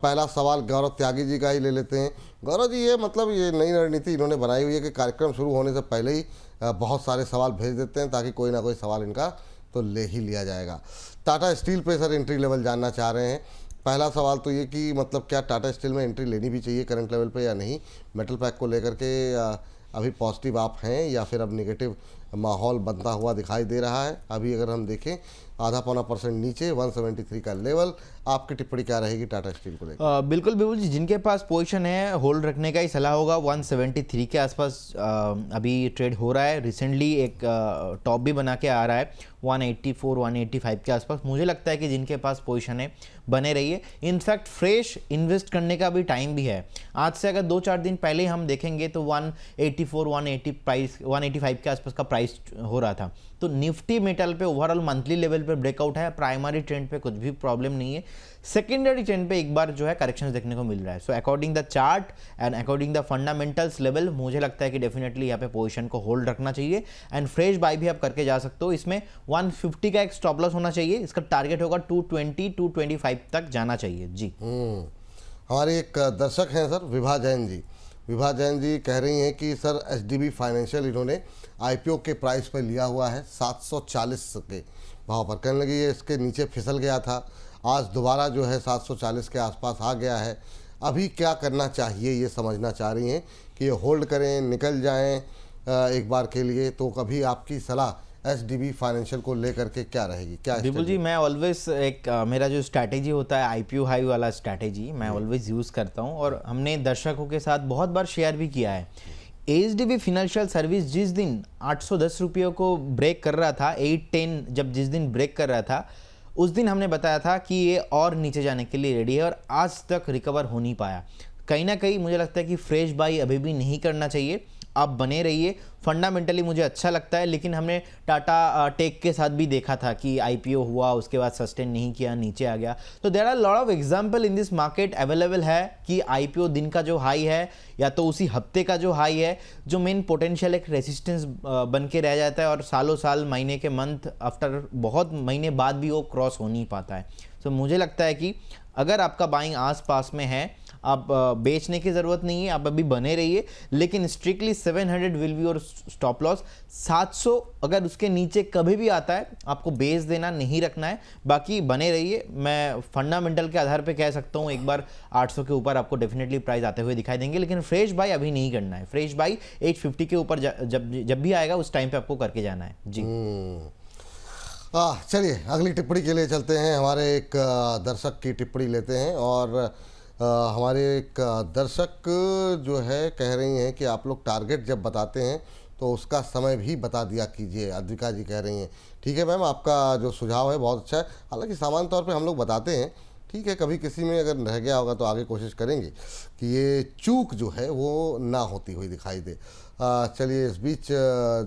पहला सवाल गौरव त्यागी जी का ही ले लेते हैं। गौरव जी, ये मतलब ये नई रणनीति इन्होंने बनाई हुई है कि कार्यक्रम शुरू होने से पहले ही बहुत सारे सवाल भेज देते हैं ताकि कोई ना कोई सवाल इनका तो ले ही लिया जाएगा। टाटा स्टील पे सर एंट्री लेवल जानना चाह रहे हैं। पहला सवाल तो ये कि मतलब क्या टाटा स्टील में एंट्री लेनी भी चाहिए करंट लेवल पे या नहीं, मेटल पैक को लेकर के अभी पॉजिटिव आप हैं या फिर अब नेगेटिव माहौल बनता हुआ दिखाई दे रहा है? अभी अगर हम देखें आधा पौना % नीचे 173 का लेवल, आपकी टिप्पणी क्या रहेगी टाटा स्टील को लेकर? बिल्कुल बिल्कुल जी, जिनके पास पोजीशन है होल्ड रखने का ही सलाह होगा। 173 के आसपास अभी ट्रेड हो रहा है। रिसेंटली एक टॉप भी बना के आ रहा है 184 185 के आसपास। मुझे लगता है कि जिनके पास पोजीशन है बने रहिए। इनफैक्ट फ्रेश इन्वेस्ट करने का भी टाइम भी है। आज से अगर 2-4 दिन पहले ही हम देखेंगे तो 185 के आसपास का प्राइस हो रहा था। तो निफ्टी मेटल पे ओवरऑल मंथली लेवल पे ब्रेकआउट है। प्राइमरी ट्रेंड पे कुछ भी प्रॉब्लम नहीं है। सेकेंडरी ट्रेंड पे एक बार जो है करेक्शंस देखने को मिल रहा है। So according the chart and according the fundamentals level मुझे लगता है कि डेफिनेटली यहाँ पे पोजीशन को होल्ड रखना चाहिए एंड फ्रेश बाय भी आप करके जा सकते हो। इसमें 150 का एक स्टॉप लॉस होना चाहिए। इसका टारगेट होगा 220 225 तक जाना चाहिए जी। हमारे एक दर्शक हैं सर विभा जैन जी। विभा जैन जी कह रही हैं कि सर एचडीबी फाइनेंशियल इन्होंने आईपीओ के प्राइस पर लिया हुआ है 740 के भाव पर। कहने लगी ये इसके नीचे फिसल गया था, आज दोबारा जो है 740 के आसपास आ गया है। अभी क्या करना चाहिए ये समझना चाह रही हैं कि ये होल्ड करें, निकल जाएं एक बार के लिए। तो कभी आपकी सलाह एचडीबी फाइनेंशियल को लेकर के क्या रहेगी? क्या बिल्कुल जी, मैं ऑलवेज एक मेरा जो स्ट्रैटेजी होता है आईपीओ हाई वाला स्ट्रैटेजी मैं ऑलवेज यूज़ करता हूं और हमने दर्शकों के साथ बहुत बार शेयर भी किया है। एचडीबी फाइनेंशियल सर्विस जिस दिन 810 रुपये को ब्रेक कर रहा था, 810 जब जिस दिन ब्रेक कर रहा था, उस दिन हमने बताया था कि ये और नीचे जाने के लिए रेडी है और आज तक रिकवर हो नहीं पाया। कहीं ना कहीं मुझे लगता है कि फ्रेश बाई अभी भी नहीं करना चाहिए। आप बने रहिए। फंडामेंटली मुझे अच्छा लगता है, लेकिन हमने टाटा टेक के साथ भी देखा था कि आईपीओ हुआ, उसके बाद सस्टेन नहीं किया, नीचे आ गया। तो there are lot of example in this market available है कि आईपीओ दिन का जो हाई है या तो उसी हफ्ते का जो हाई है, जो मेन पोटेंशियल एक रेसिस्टेंस बन के रह जाता है और सालों साल, महीने के मंथ आफ्टर बहुत महीने बाद भी वो क्रॉस हो नहीं पाता है। तो मुझे लगता है कि अगर आपका बाइंग आस पास में है, आप बेचने की ज़रूरत नहीं है, आप अभी बने रहिए। लेकिन स्ट्रिक्टली 700 विल बी और स्टॉप लॉस। 700 अगर उसके नीचे कभी भी आता है आपको बेच देना, नहीं रखना है। बाकी बने रहिए। मैं फंडामेंटल के आधार पे कह सकता हूँ एक बार 800 के ऊपर आपको डेफिनेटली प्राइस आते हुए दिखाई देंगे, लेकिन फ्रेश बाई अभी नहीं करना है। फ्रेश बाई 850 के ऊपर जब भी आएगा उस टाइम पे आपको करके जाना है जी। चलिए अगली टिप्पणी के लिए चलते हैं। हमारे एक दर्शक की टिप्पणी लेते हैं और हमारे एक दर्शक जो है कह रही हैं कि आप लोग टारगेट जब बताते हैं तो उसका समय भी बता दिया कीजिए। अद्विका जी कह रही हैं। ठीक है मैम, आपका जो सुझाव है बहुत अच्छा है। हालांकि सामान्य तौर पे हम लोग बताते हैं, ठीक है, कभी किसी में अगर रह गया होगा तो आगे कोशिश करेंगे कि ये चूक जो है वो ना होती हुई दिखाई दे। चलिए इस बीच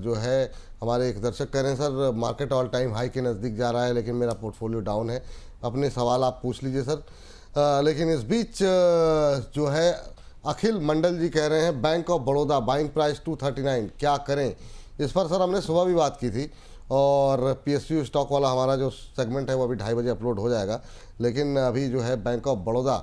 जो है हमारे एक दर्शक कह रहे हैं sir market all time high के नज़दीक जा रहा है लेकिन मेरा पोर्टफोलियो डाउन है। अपने सवाल आप पूछ लीजिए सर। लेकिन इस बीच जो है अखिल मंडल जी कह रहे हैं bank of Baroda buying price 239 क्या करें? इस पर सर हमने सुबह भी बात की थी और पीएसयू स्टॉक वाला हमारा जो सेगमेंट है वो अभी 2:30 बजे अपलोड हो जाएगा। लेकिन अभी जो है बैंक ऑफ बड़ौदा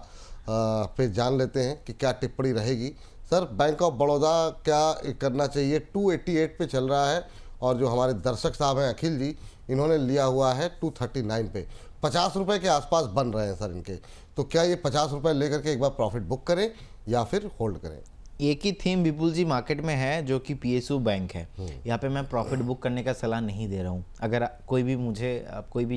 पे जान लेते हैं कि क्या टिप्पणी रहेगी। सर बैंक ऑफ बड़ौदा क्या करना चाहिए? 288 पे चल रहा है और जो हमारे दर्शक साहब हैं अखिल जी, इन्होंने लिया हुआ है 239 पे। 50 रुपये के आसपास बन रहे हैं सर इनके। तो क्या ये 50 रुपये लेकर के एक बार प्रॉफिट बुक करें या फिर होल्ड करें? एक ही थीम विपुल जी मार्केट में है जो कि पीएसयू बैंक है। यहाँ पे मैं प्रॉफिट बुक करने का सलाह नहीं दे रहा हूँ। अगर कोई भी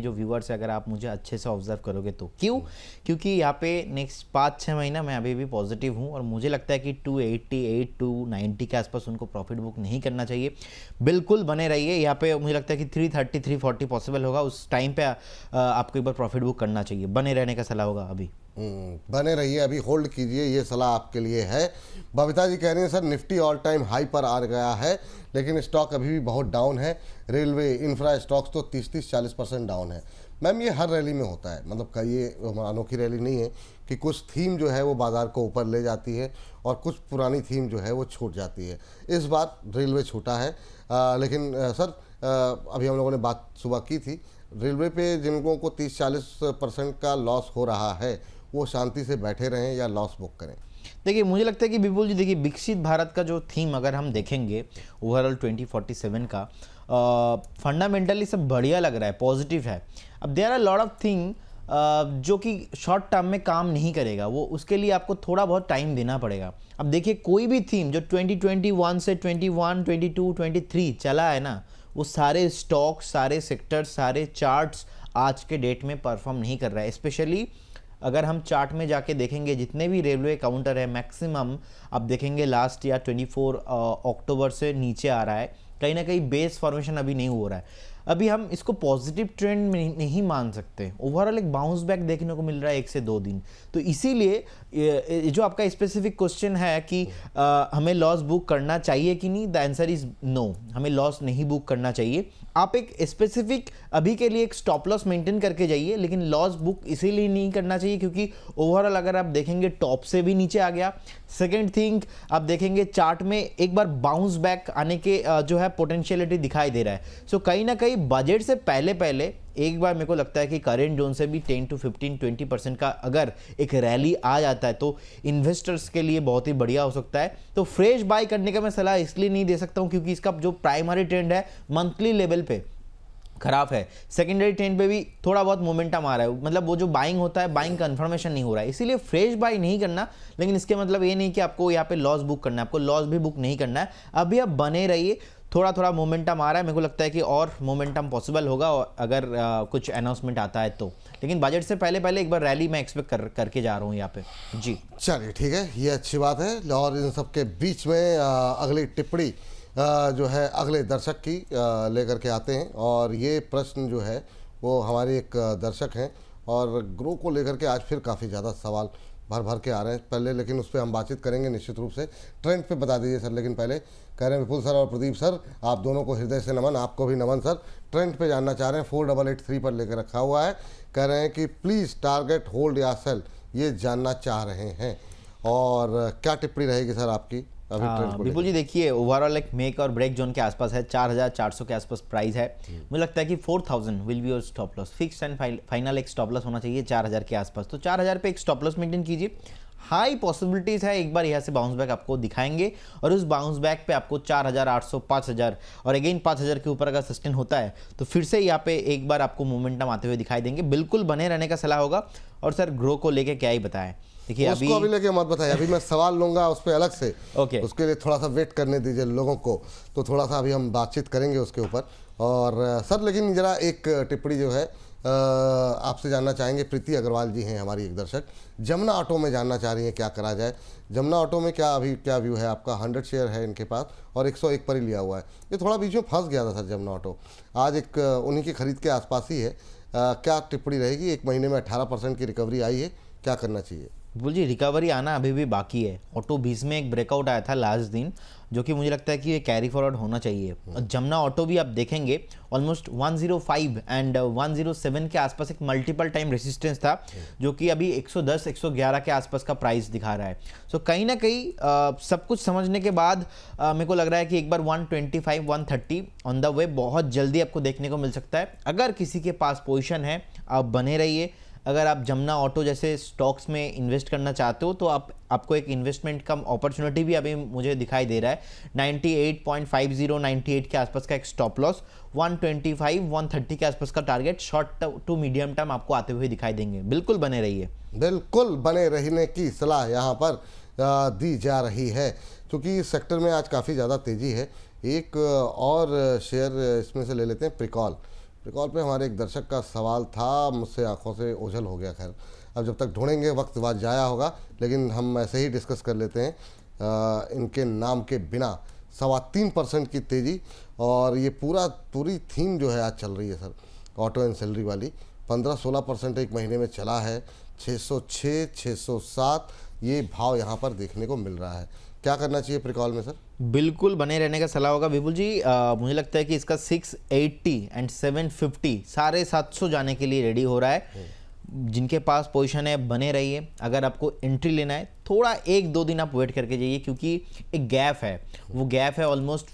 जो व्यूअर्स है, अगर आप मुझे अच्छे से ऑब्जर्व करोगे तो क्यों? क्योंकि यहाँ पे नेक्स्ट 5-6 महीना मैं अभी भी पॉजिटिव हूँ और मुझे लगता है कि 288 290 के आसपास उनको प्रॉफिट बुक नहीं करना चाहिए। बिल्कुल बने रहिए। यहाँ पे मुझे लगता है कि 330 340 पॉसिबल होगा, उस टाइम पे आपको एक बार प्रॉफिट बुक करना चाहिए। बने रहने का सलाह होगा अभी। बने रहिए, अभी होल्ड कीजिए, ये सलाह आपके लिए है। बबीता जी कह रही हैं sir Nifty all time high पर आ गया है लेकिन स्टॉक अभी भी बहुत डाउन है। रेलवे इंफ्रा स्टॉक्स तो 30-40% डाउन है। मैम ये हर रैली में होता है, मतलब कई ये अनोखी रैली नहीं है कि कुछ थीम जो है वो बाज़ार को ऊपर ले जाती है और कुछ पुरानी थीम जो है वो छूट जाती है। इस बार रेलवे छूटा है। लेकिन सर अभी हम लोगों ने बात सुबह की थी, रेलवे पे जिन लोगों को 30-40% का लॉस हो रहा है वो शांति से बैठे रहें या लॉस बुक करें? देखिए मुझे लगता है कि विपुल जी, देखिए विकसित भारत का जो थीम अगर हम देखेंगे ओवरऑल 2047 का, फंडामेंटली सब बढ़िया लग रहा है, पॉजिटिव है। अब there are lot of thing जो कि शॉर्ट टर्म में काम नहीं करेगा, वो उसके लिए आपको थोड़ा बहुत टाइम देना पड़ेगा। अब देखिए कोई भी थीम जो 2021 से 21, 22, 23 चला है ना, वो सारे स्टॉक्स, सारे सेक्टर्स, सारे चार्ट्स आज के डेट में परफॉर्म नहीं कर रहा है। स्पेशली अगर हम चार्ट में जाके देखेंगे, जितने भी रेलवे काउंटर है मैक्सिमम आप देखेंगे लास्ट ईयर 24 अक्टूबर से नीचे आ रहा है। कहीं ना कहीं बेस फॉर्मेशन अभी नहीं हो रहा है। अभी हम इसको पॉजिटिव ट्रेंड में नहीं मान सकते। ओवरऑल एक बाउंस बैक देखने को मिल रहा है 1 से 2 दिन। तो इसीलिए जो आपका स्पेसिफिक क्वेश्चन है कि हमें लॉस बुक करना चाहिए कि नहीं, द आंसर इज नो, हमें लॉस नहीं बुक करना चाहिए। आप एक स्पेसिफिक अभी के लिए एक स्टॉप लॉस मेंटेन करके जाइए, लेकिन लॉस बुक इसीलिए नहीं करना चाहिए क्योंकि ओवरऑल अगर आप देखेंगे टॉप से भी नीचे आ गया। सेकेंड थिंग, आप देखेंगे चार्ट में एक बार बाउंस बैक आने के जो है पोटेंशियलिटी दिखाई दे रहा है। सो कहीं ना कहीं बजट से पहले एक बार मेरे को लगता है कि करेंट जोन से भी 10 to 15, 20% का अगर एक रैली आ जाता है तो इन्वेस्टर्स के लिए बहुत ही बढ़िया हो सकता है। तो फ्रेश बाय करने का मैं सलाह इसलिए नहीं दे सकता हूं क्योंकि इसका जो प्राइमरी ट्रेंड है मंथली लेवल पे खराब है, सेकेंडरी ट्रेंड पे भी थोड़ा बहुत मोमेंटम आ रहा है, मतलब वो जो बाइंग होता है, बाइंग कंफर्मेशन नहीं हो रहा है, इसीलिए फ्रेश बाय नहीं करना। लेकिन इसके मतलब ये नहीं कि आपको यहाँ पे लॉस बुक करना है, आपको लॉस भी बुक नहीं करना है। अभी आप बने रहिए, थोड़ा थोड़ा मोमेंटम आ रहा है, मेरे को लगता है कि और मोमेंटम पॉसिबल होगा और अगर कुछ अनाउंसमेंट आता है तो। लेकिन बजट से पहले एक बार रैली मैं एक्सपेक्ट करके जा रहा हूँ यहाँ पे जी। चलिए ठीक है, ये अच्छी बात है। और इन सब के बीच में अगली टिप्पणी जो है अगले दर्शक की लेकर के आते हैं। और ये प्रश्न जो है वो हमारे एक दर्शक हैं और ग्रो को लेकर के आज फिर काफ़ी ज़्यादा सवाल भर के आ रहे हैं पहले, लेकिन उस पर हम बातचीत करेंगे निश्चित रूप से। ट्रेंड पे बता दीजिए सर, लेकिन पहले कह रहे हैं विपुल सर और प्रदीप सर, आप दोनों को हृदय से नमन, आपको भी नमन सर। ट्रेंड पे जानना चाह रहे हैं, 4883 पर लेकर रखा हुआ है। कह रहे हैं कि प्लीज़ टारगेट होल्ड या सेल, ये जानना चाह रहे हैं। और क्या टिप्पणी रहेगी सर आपकी अभी ट्रेंड को? विपुल जी देखिए, ओवरऑल एक मेक और ब्रेक जोन के आसपास है, 4400 के आसपास प्राइस है। मुझे लगता है कि 4000 will be your stop loss, fixed and final एक स्टॉप लॉस होना चाहिए 4000 के आसपास। तो 4000 पे एक स्टॉप लॉस मेंटेन कीजिए। हाई पॉसिबिलिटीज है एक बार यहाँ से बाउंस बैक आपको दिखाएंगे और उस बाउंस बैक पे आपको 4800, 5000 और अगेन 5000 के ऊपर अगर सस्टेन होता है तो फिर से यहाँ पे एक बार आपको मोमेंटम आते हुए दिखाई देंगे। बिल्कुल बने रहने का सलाह होगा। और सर ग्रो को लेके क्या ही बताएं, देखिए अभी लेके मत बताइए, अभी मैं सवाल लूंगा उस पर अलग से। ओके, उसके लिए थोड़ा सा वेट करने दीजिए लोगों को, तो थोड़ा सा अभी हम बातचीत करेंगे उसके ऊपर। और सर लेकिन जरा एक टिप्पणी जो है आपसे जानना चाहेंगे। प्रीति अग्रवाल जी हैं हमारी एक दर्शक, जमुना ऑटो में जानना चाह रही हैं क्या करा जाए। जमुना ऑटो में क्या व्यू है आपका? 100 शेयर है इनके पास और 101 पर ही लिया हुआ है। ये थोड़ा बीच में फंस गया था सर जमुना ऑटो, आज एक उन्हीं की खरीद के आसपास ही है। क्या टिप्पणी रहेगी? 1 महीने में 18% की रिकवरी आई है, क्या करना चाहिए? बोल जी रिकवरी आना अभी भी बाकी है। ऑटो 20 में एक ब्रेकआउट आया था लास्ट दिन, जो कि मुझे लगता है कि ये कैरी फॉरवर्ड होना चाहिए। और जमुना ऑटो भी आप देखेंगे ऑलमोस्ट 105 एंड 107 के आसपास एक मल्टीपल टाइम रेसिस्टेंस था, जो कि अभी 110, 111 के आसपास का प्राइस दिखा रहा है। सो कहीं ना कहीं सब कुछ समझने के बाद मेरे को लग रहा है कि एक बार 125, 130 ऑन द वे बहुत जल्दी आपको देखने को मिल सकता है। अगर किसी के पास पोजिशन है आप बने रहिए। अगर आप जमुना ऑटो जैसे स्टॉक्स में इन्वेस्ट करना चाहते हो तो आपको एक इन्वेस्टमेंट कम अपॉर्चुनिटी भी अभी मुझे दिखाई दे रहा है। 98.50, 98 के आसपास का एक स्टॉप लॉस, 125, 130 के आसपास का target short to medium term आपको आते हुए दिखाई देंगे। बिल्कुल बने रहिए। बिल्कुल बने रहने की सलाह यहाँ पर दी जा रही है, क्योंकि इस सेक्टर में आज काफ़ी ज़्यादा तेज़ी है। एक और शेयर इसमें से ले लेते हैं, प्रिकॉल पे हमारे एक दर्शक का सवाल था, मुझसे आंखों से ओझल हो गया। खैर अब जब तक ढूंढेंगे वक्त बाद जाया होगा, लेकिन हम ऐसे ही डिस्कस कर लेते हैं इनके नाम के बिना। 3.25% की तेज़ी और ये पूरी थीम जो है आज चल रही है सर ऑटो एंड सैलरी वाली। 15-16% एक महीने में चला है। 606, 607 ये भाव यहाँ पर देखने को मिल रहा है। क्या करना चाहिए प्रिकॉल में सर? बिल्कुल बने रहने का सलाह होगा विपुल जी। मुझे लगता है कि इसका 680 एंड 750 साढ़े 700 जाने के लिए रेडी हो रहा है। जिनके पास पोजीशन है बने रहिए। अगर आपको एंट्री लेना है थोड़ा 1-2 दिन आप वेट करके जाइए, क्योंकि एक गैप है, वो गैप है ऑलमोस्ट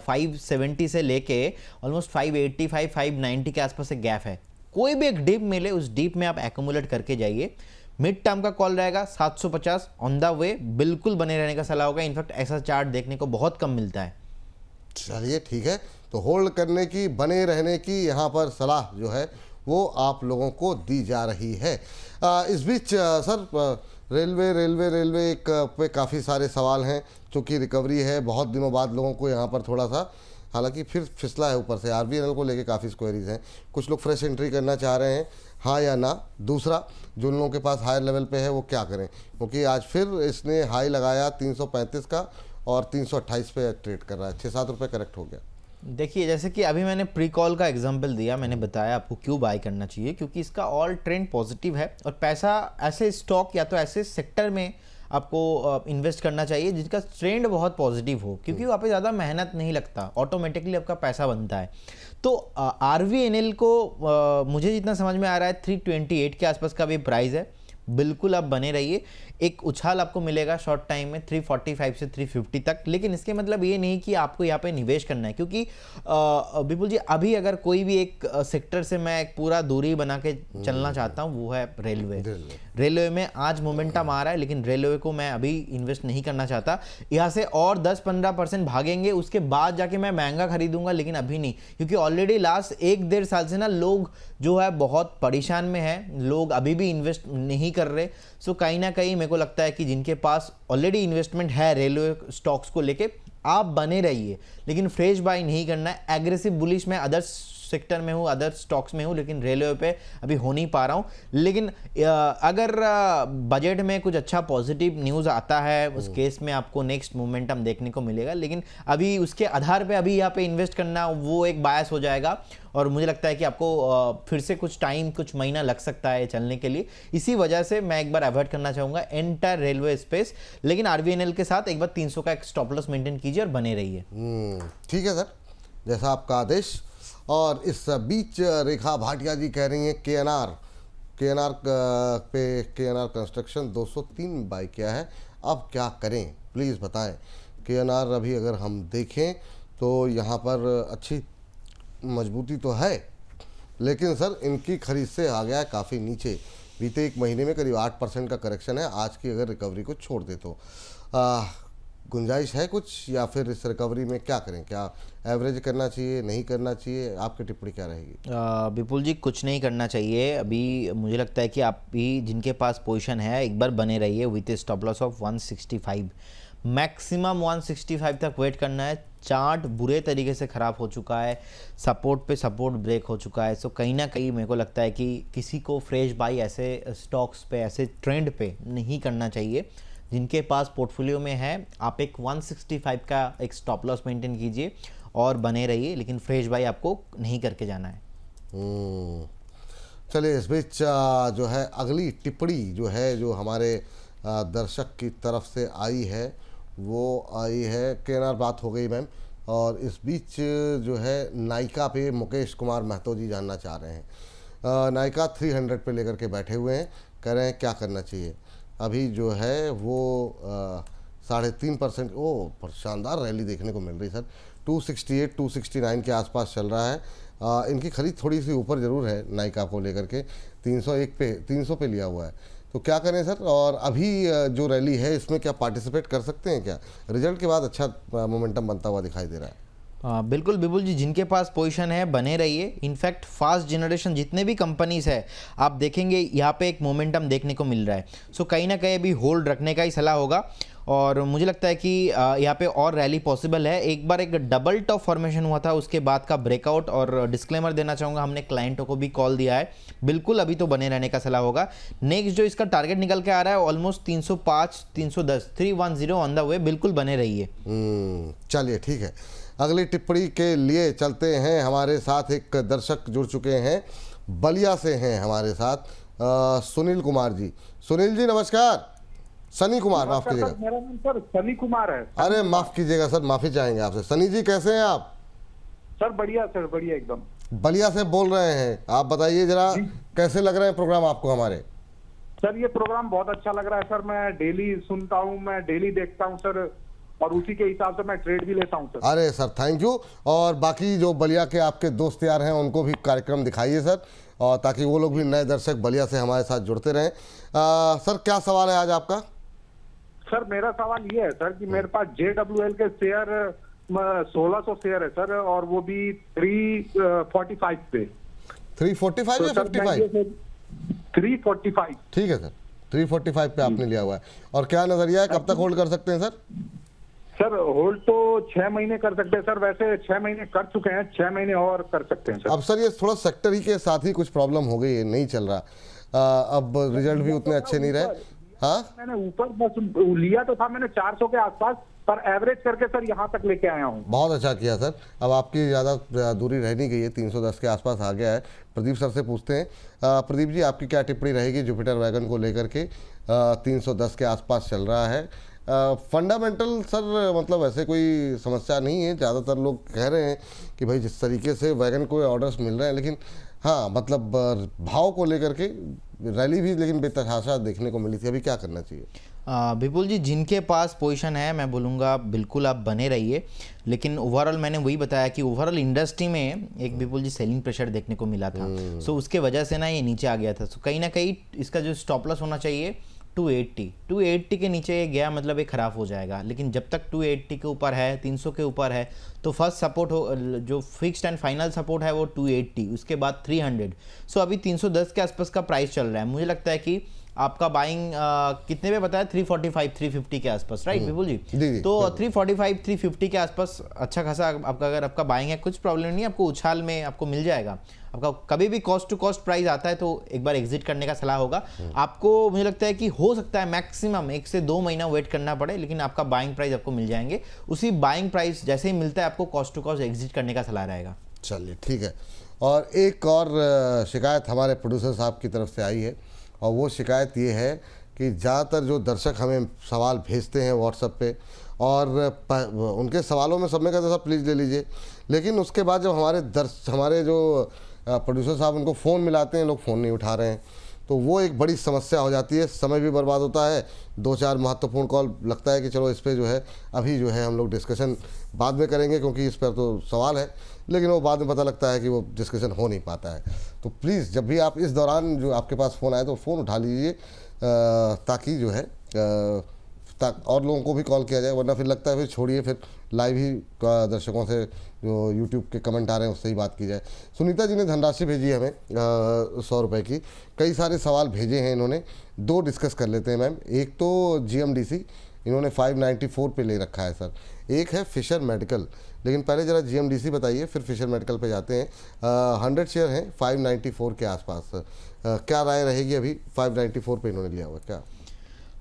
570 से लेके ऑलमोस्ट 585, 590 के आसपास एक गैप है। कोई भी एक डिप मिले उस डिप में आप एक्यूमुलेट करके जाइए। मिड टर्म का कॉल रहेगा 750 ऑन द वे, बिल्कुल बने रहने का सलाह होगा। इनफैक्ट ऐसा चार्ट देखने को बहुत कम मिलता है। चलिए ठीक है, तो होल्ड करने की, बने रहने की यहाँ पर सलाह जो है वो आप लोगों को दी जा रही है। इस बीच सर रेलवे एक पे काफ़ी सारे सवाल हैं, चूँकि रिकवरी है, बहुत दिनों बाद लोगों को यहाँ पर थोड़ा सा, हालांकि फिर फिसला है ऊपर से। आरबीएनएल को लेके काफ़ी स्क्वेरीज हैं, कुछ लोग फ्रेश एंट्री करना चाह रहे हैं, हाँ या ना। दूसरा, जो लोगों के पास हायर लेवल पे है वो क्या करें, क्योंकि आज फिर इसने हाई लगाया 335 का और 328 पे ट्रेड कर रहा है, 6-7 रुपये करेक्ट हो गया। देखिए, जैसे कि अभी मैंने प्री कॉल का एग्जांपल दिया, मैंने बताया आपको क्यों बाय करना चाहिए, क्योंकि इसका ऑल ट्रेंड पॉजिटिव है और पैसा ऐसे स्टॉक या तो ऐसे सेक्टर में आपको इन्वेस्ट करना चाहिए जिसका ट्रेंड बहुत पॉजिटिव हो, क्योंकि वहाँ पे ज़्यादा मेहनत नहीं लगता, ऑटोमेटिकली आपका पैसा बनता है। तो आरवीएनएल को मुझे जितना समझ में आ रहा है 328 के आसपास का भी प्राइस है, बिल्कुल आप बने रहिए। एक उछाल आपको मिलेगा शॉर्ट टाइम में 345 से 350 तक, लेकिन इसके मतलब ये नहीं कि आपको यहाँ पे निवेश करना है, क्योंकि विपुल जी अभी अगर कोई भी एक सेक्टर से मैं एक पूरा दूरी बना के चलना चाहता हूँ वो है रेलवे में आज मोमेंटम आ रहा है, लेकिन रेलवे को मैं अभी इन्वेस्ट नहीं करना चाहता। यहाँ से और 10-15% भागेंगे, उसके बाद जाके मैं महंगा खरीदूंगा, लेकिन अभी नहीं, क्योंकि ऑलरेडी लास्ट 1-1.5 साल से ना लोग जो है बहुत परेशान में है, लोग अभी भी इन्वेस्ट नहीं कर रहे। सो कहीं ना कहीं मेरे को लगता है कि जिनके पास ऑलरेडी इन्वेस्टमेंट है रेलवे स्टॉक्स को लेके, आप बने रहिए, लेकिन फ्रेश बाय नहीं करना है। एग्रेसिव बुलिश में अदर सेक्टर में हूँ, अदर स्टॉक्स में हूँ, लेकिन रेलवे पे अभी हो नहीं पा रहा हूँ। लेकिन अगर बजट में कुछ अच्छा पॉजिटिव न्यूज़ आता है, उस केस में आपको नेक्स्ट मोमेंटम देखने को मिलेगा, लेकिन अभी उसके आधार पे अभी यहाँ पे इन्वेस्ट करना वो एक बायस हो जाएगा और मुझे लगता है कि आपको फिर से कुछ टाइम, कुछ महीना लग सकता है चलने के लिए। इसी वजह से मैं एक बार अवॉइड करना चाहूँगा एंटायर रेलवे स्पेस, लेकिन आरवीएनएल के साथ एक बार 300 का एक स्टॉप लॉस मेंटेन कीजिए और बने रहिए। ठीक है सर, जैसा आपका आदेश। और इस बीच रेखा भाटिया जी कह रही हैं केएनआर कंस्ट्रक्शन 203 बाय किया है, अब क्या करें प्लीज़ बताएं। केएनआर अभी अगर हम देखें तो यहाँ पर अच्छी मजबूती तो है, लेकिन सर इनकी खरीद से आ गया है काफ़ी नीचे। बीते एक महीने में करीब 8% का करेक्शन है, आज की अगर रिकवरी को छोड़ दे तो गुंजाइश है कुछ, या फिर इस रिकवरी में क्या करें, क्या एवरेज करना चाहिए, नहीं करना चाहिए, आपकी टिप्पणी क्या रहेगी? विपुल जी, कुछ नहीं करना चाहिए अभी। मुझे लगता है कि आप भी जिनके पास पोजीशन है एक बार बने रहिए with stop loss of 165, maximum 165 तक वेट करना है। चार्ट बुरे तरीके से ख़राब हो चुका है, सपोर्ट पे सपोर्ट ब्रेक हो चुका है। सो कहीं ना कहीं मेरे को लगता है कि किसी को फ्रेश बाई ऐसे स्टॉक्स पे, ऐसे ट्रेंड पे नहीं करना चाहिए। जिनके पास पोर्टफोलियो में है, आप एक 165 का एक स्टॉप लॉस मेंटेन कीजिए और बने रहिए, लेकिन फ्रेश बाई आपको नहीं करके जाना है। चलिए, इस बीच जो है अगली टिप्पणी जो है जो हमारे दर्शक की तरफ से आई है वो आई है, केएनआर बात हो गई मैम, और इस बीच जो है नायका पे मुकेश कुमार महतो जी जानना चाह रहे हैं। नायका 300 पे लेकर के बैठे हुए हैं, कह रहे हैं क्या करना चाहिए। अभी जो है वो 3.5% पर शानदार रैली देखने को मिल रही सर, 268 269 के आसपास चल रहा है। इनकी खरीद थोड़ी सी ऊपर ज़रूर है नायका को लेकर के, 300 पे लिया हुआ है, तो क्या करें सर? और अभी जो रैली है इसमें क्या पार्टिसिपेट कर सकते हैं क्या? रिजल्ट के बाद अच्छा मोमेंटम बनता हुआ दिखाई दे रहा है। बिल्कुल बिल्कुल जी, जिनके पास पोजीशन है बने रहिए। इनफैक्ट फास्ट जनरेशन जितने भी कंपनीज है आप देखेंगे यहाँ पे एक मोमेंटम देखने को मिल रहा है। सो कहीं ना कहीं भी होल्ड रखने का ही सलाह होगा और मुझे लगता है कि यहाँ पे और रैली पॉसिबल है। एक बार एक डबल टॉप फॉर्मेशन हुआ था, उसके बाद का ब्रेकआउट, और डिस्क्लेमर देना चाहूँगा, हमने क्लाइंटों को भी कॉल दिया है, बिल्कुल अभी तो बने रहने का सलाह होगा। नेक्स्ट जो इसका टारगेट निकल के आ रहा है ऑलमोस्ट 305 310 310 ऑन द वे, बिल्कुल बने रहिए। चलिए ठीक है, अगली टिप्पणी के लिए चलते हैं। हमारे साथ एक दर्शक जुड़ चुके हैं, बलिया से हैं हमारे साथ सुनील कुमार जी। सुनील जी नमस्कार। सनी कुमार, माफ कीजिएगा। मेरा नाम सर सनी कुमार है। अरे माफ कीजिएगा सर, माफी चाहेंगे आपसे। सनी जी कैसे हैं आप? सर बढ़िया सर, बढ़िया एकदम। बलिया से बोल रहे हैं, आप बताइए जरा कैसे लग रहे हैं प्रोग्राम आपको हमारे? सर ये प्रोग्राम बहुत अच्छा लग रहा है सर, मैं डेली सुनता हूँ, मैं डेली देखता हूँ सर, और उसी के हिसाब से मैं ट्रेड भी लेता हूँ सर। अरे सर थैंक यू। और बाकी जो बलिया के आपके दोस्त यार हैं उनको भी कार्यक्रम दिखाइए सर, और ताकि वो लोग भी नए दर्शक बलिया से हमारे साथ जुड़ते रहें। सर क्या सवाल है आज आपका? सर मेरा सवाल ये है सर कि मेरे पास JWL के शेयर 1600 शेयर है सर, और वो भी 345 पे। 345 या 55? 345। ठीक है सर, 345 पे आपने लिया हुआ है। और क्या नजरिया है, कब तक होल्ड कर सकते हैं सर? सर होल्ड तो 6 महीने कर सकते हैं सर, वैसे 6 महीने कर चुके हैं, 6 महीने और कर सकते हैं सर। अब सर ये थोड़ा सेक्टर ही के साथ ही कुछ प्रॉब्लम हो गई है, नहीं चल रहा। अब रिजल्ट भी उतने अच्छे नहीं रहे। हाँ, मैंने ऊपर बस लिया तो था मैंने 400 के आसपास, पर एवरेज करके सर यहाँ तक लेके आया हूँ। बहुत अच्छा किया सर। अब आपकी ज़्यादा दूरी रह नहीं गई है, 310 के आसपास आ गया है। प्रदीप सर से पूछते हैं। प्रदीप जी, आपकी क्या टिप्पणी रहेगी जुपिटर वैगन को लेकर के? 310 के आसपास चल रहा है। फंडामेंटल सर मतलब ऐसे कोई समस्या नहीं है। ज़्यादातर लोग कह रहे हैं कि भाई जिस तरीके से वैगन को ऑर्डर्स मिल रहे हैं, लेकिन हाँ मतलब भाव को लेकर के रैली भी लेकिन बेतहाशा देखने को मिली थी। अभी क्या करना चाहिए? विपुल जी, जिनके पास पोजीशन है मैं बोलूँगा बिल्कुल आप बने रहिए, लेकिन ओवरऑल मैंने वही बताया कि ओवरऑल इंडस्ट्री में एक विपुल जी सेलिंग प्रेशर देखने को मिला था। सो उसके वजह से ना ये नीचे आ गया था। सो कहीं ना कहीं इसका जो स्टॉप लॉस होना चाहिए 280 के नीचे ये गया मतलब ये ख़राब हो जाएगा। लेकिन जब तक 280 के ऊपर है, 300 के ऊपर है, तो फर्स्ट सपोर्ट हो, जो फिक्स्ड एंड फाइनल सपोर्ट है वो 280, उसके बाद 300। सो अभी 310 के आसपास का प्राइस चल रहा है। मुझे लगता है कि आपका बाइंग कितने पे बताया? 345 350 के आसपास, राइट विपुल जी? तो 345 350 के आसपास अच्छा खासा आपका, अगर आपका बाइंग है, कुछ प्रॉब्लम नहीं, आपको उछाल में आपको मिल जाएगा। आपका कभी भी कॉस्ट टू कॉस्ट प्राइस आता है तो एक बार एग्जिट करने का सलाह होगा आपको। मुझे लगता है कि हो सकता है मैक्सिमम 1 से 2 महीना वेट करना पड़े, लेकिन आपका बाइंग प्राइस आपको मिल जाएंगे। उसी बाइंग प्राइस जैसे ही मिलता है आपको कॉस्ट टू कॉस्ट एग्जिट करने का सलाह रहेगा। चलिए ठीक है। और एक और शिकायत हमारे प्रोड्यूसर साहब की तरफ से आई है, और वो शिकायत ये है कि ज़्यादातर जो दर्शक हमें सवाल भेजते हैं व्हाट्सएप पे, और उनके सवालों में सब में कहते हैं प्लीज़ ले लीजिए, लेकिन उसके बाद जब हमारे जो प्रोड्यूसर साहब उनको फ़ोन मिलाते हैं, लोग फ़ोन नहीं उठा रहे हैं, तो वो एक बड़ी समस्या हो जाती है। समय भी बर्बाद होता है। 2-4 महत्वपूर्ण कॉल लगता है कि चलो इस पर जो है अभी जो है हम लोग डिस्कशन बाद में करेंगे, क्योंकि इस पर तो सवाल है, लेकिन वो बाद में पता लगता है कि वो डिस्कशन हो नहीं पाता है। तो प्लीज़ जब भी आप इस दौरान जो आपके पास फ़ोन आए तो फ़ोन उठा लीजिए, ताकि जो है और लोगों को भी कॉल किया जाए, वरना फिर लगता है फिर छोड़िए, फिर लाइव ही दर्शकों से जो यूट्यूब के कमेंट आ रहे हैं उससे ही बात की जाए। सुनीता जी ने धनराशि भेजी हमें 100 रुपये की। कई सारे सवाल भेजे हैं इन्होंने, 2 डिस्कस कर लेते हैं मैम। एक तो GMDC इन्होंने 594 पे ले रखा है सर। एक है फिशर मेडिकल, लेकिन पहले ज़रा GMDC बताइए, फिर फिशर मेडिकल पे जाते हैं। 100 शेयर हैं 594 के आसपास। क्या राय रहेगी? अभी 594 पे इन्होंने लिया हुआ क्या?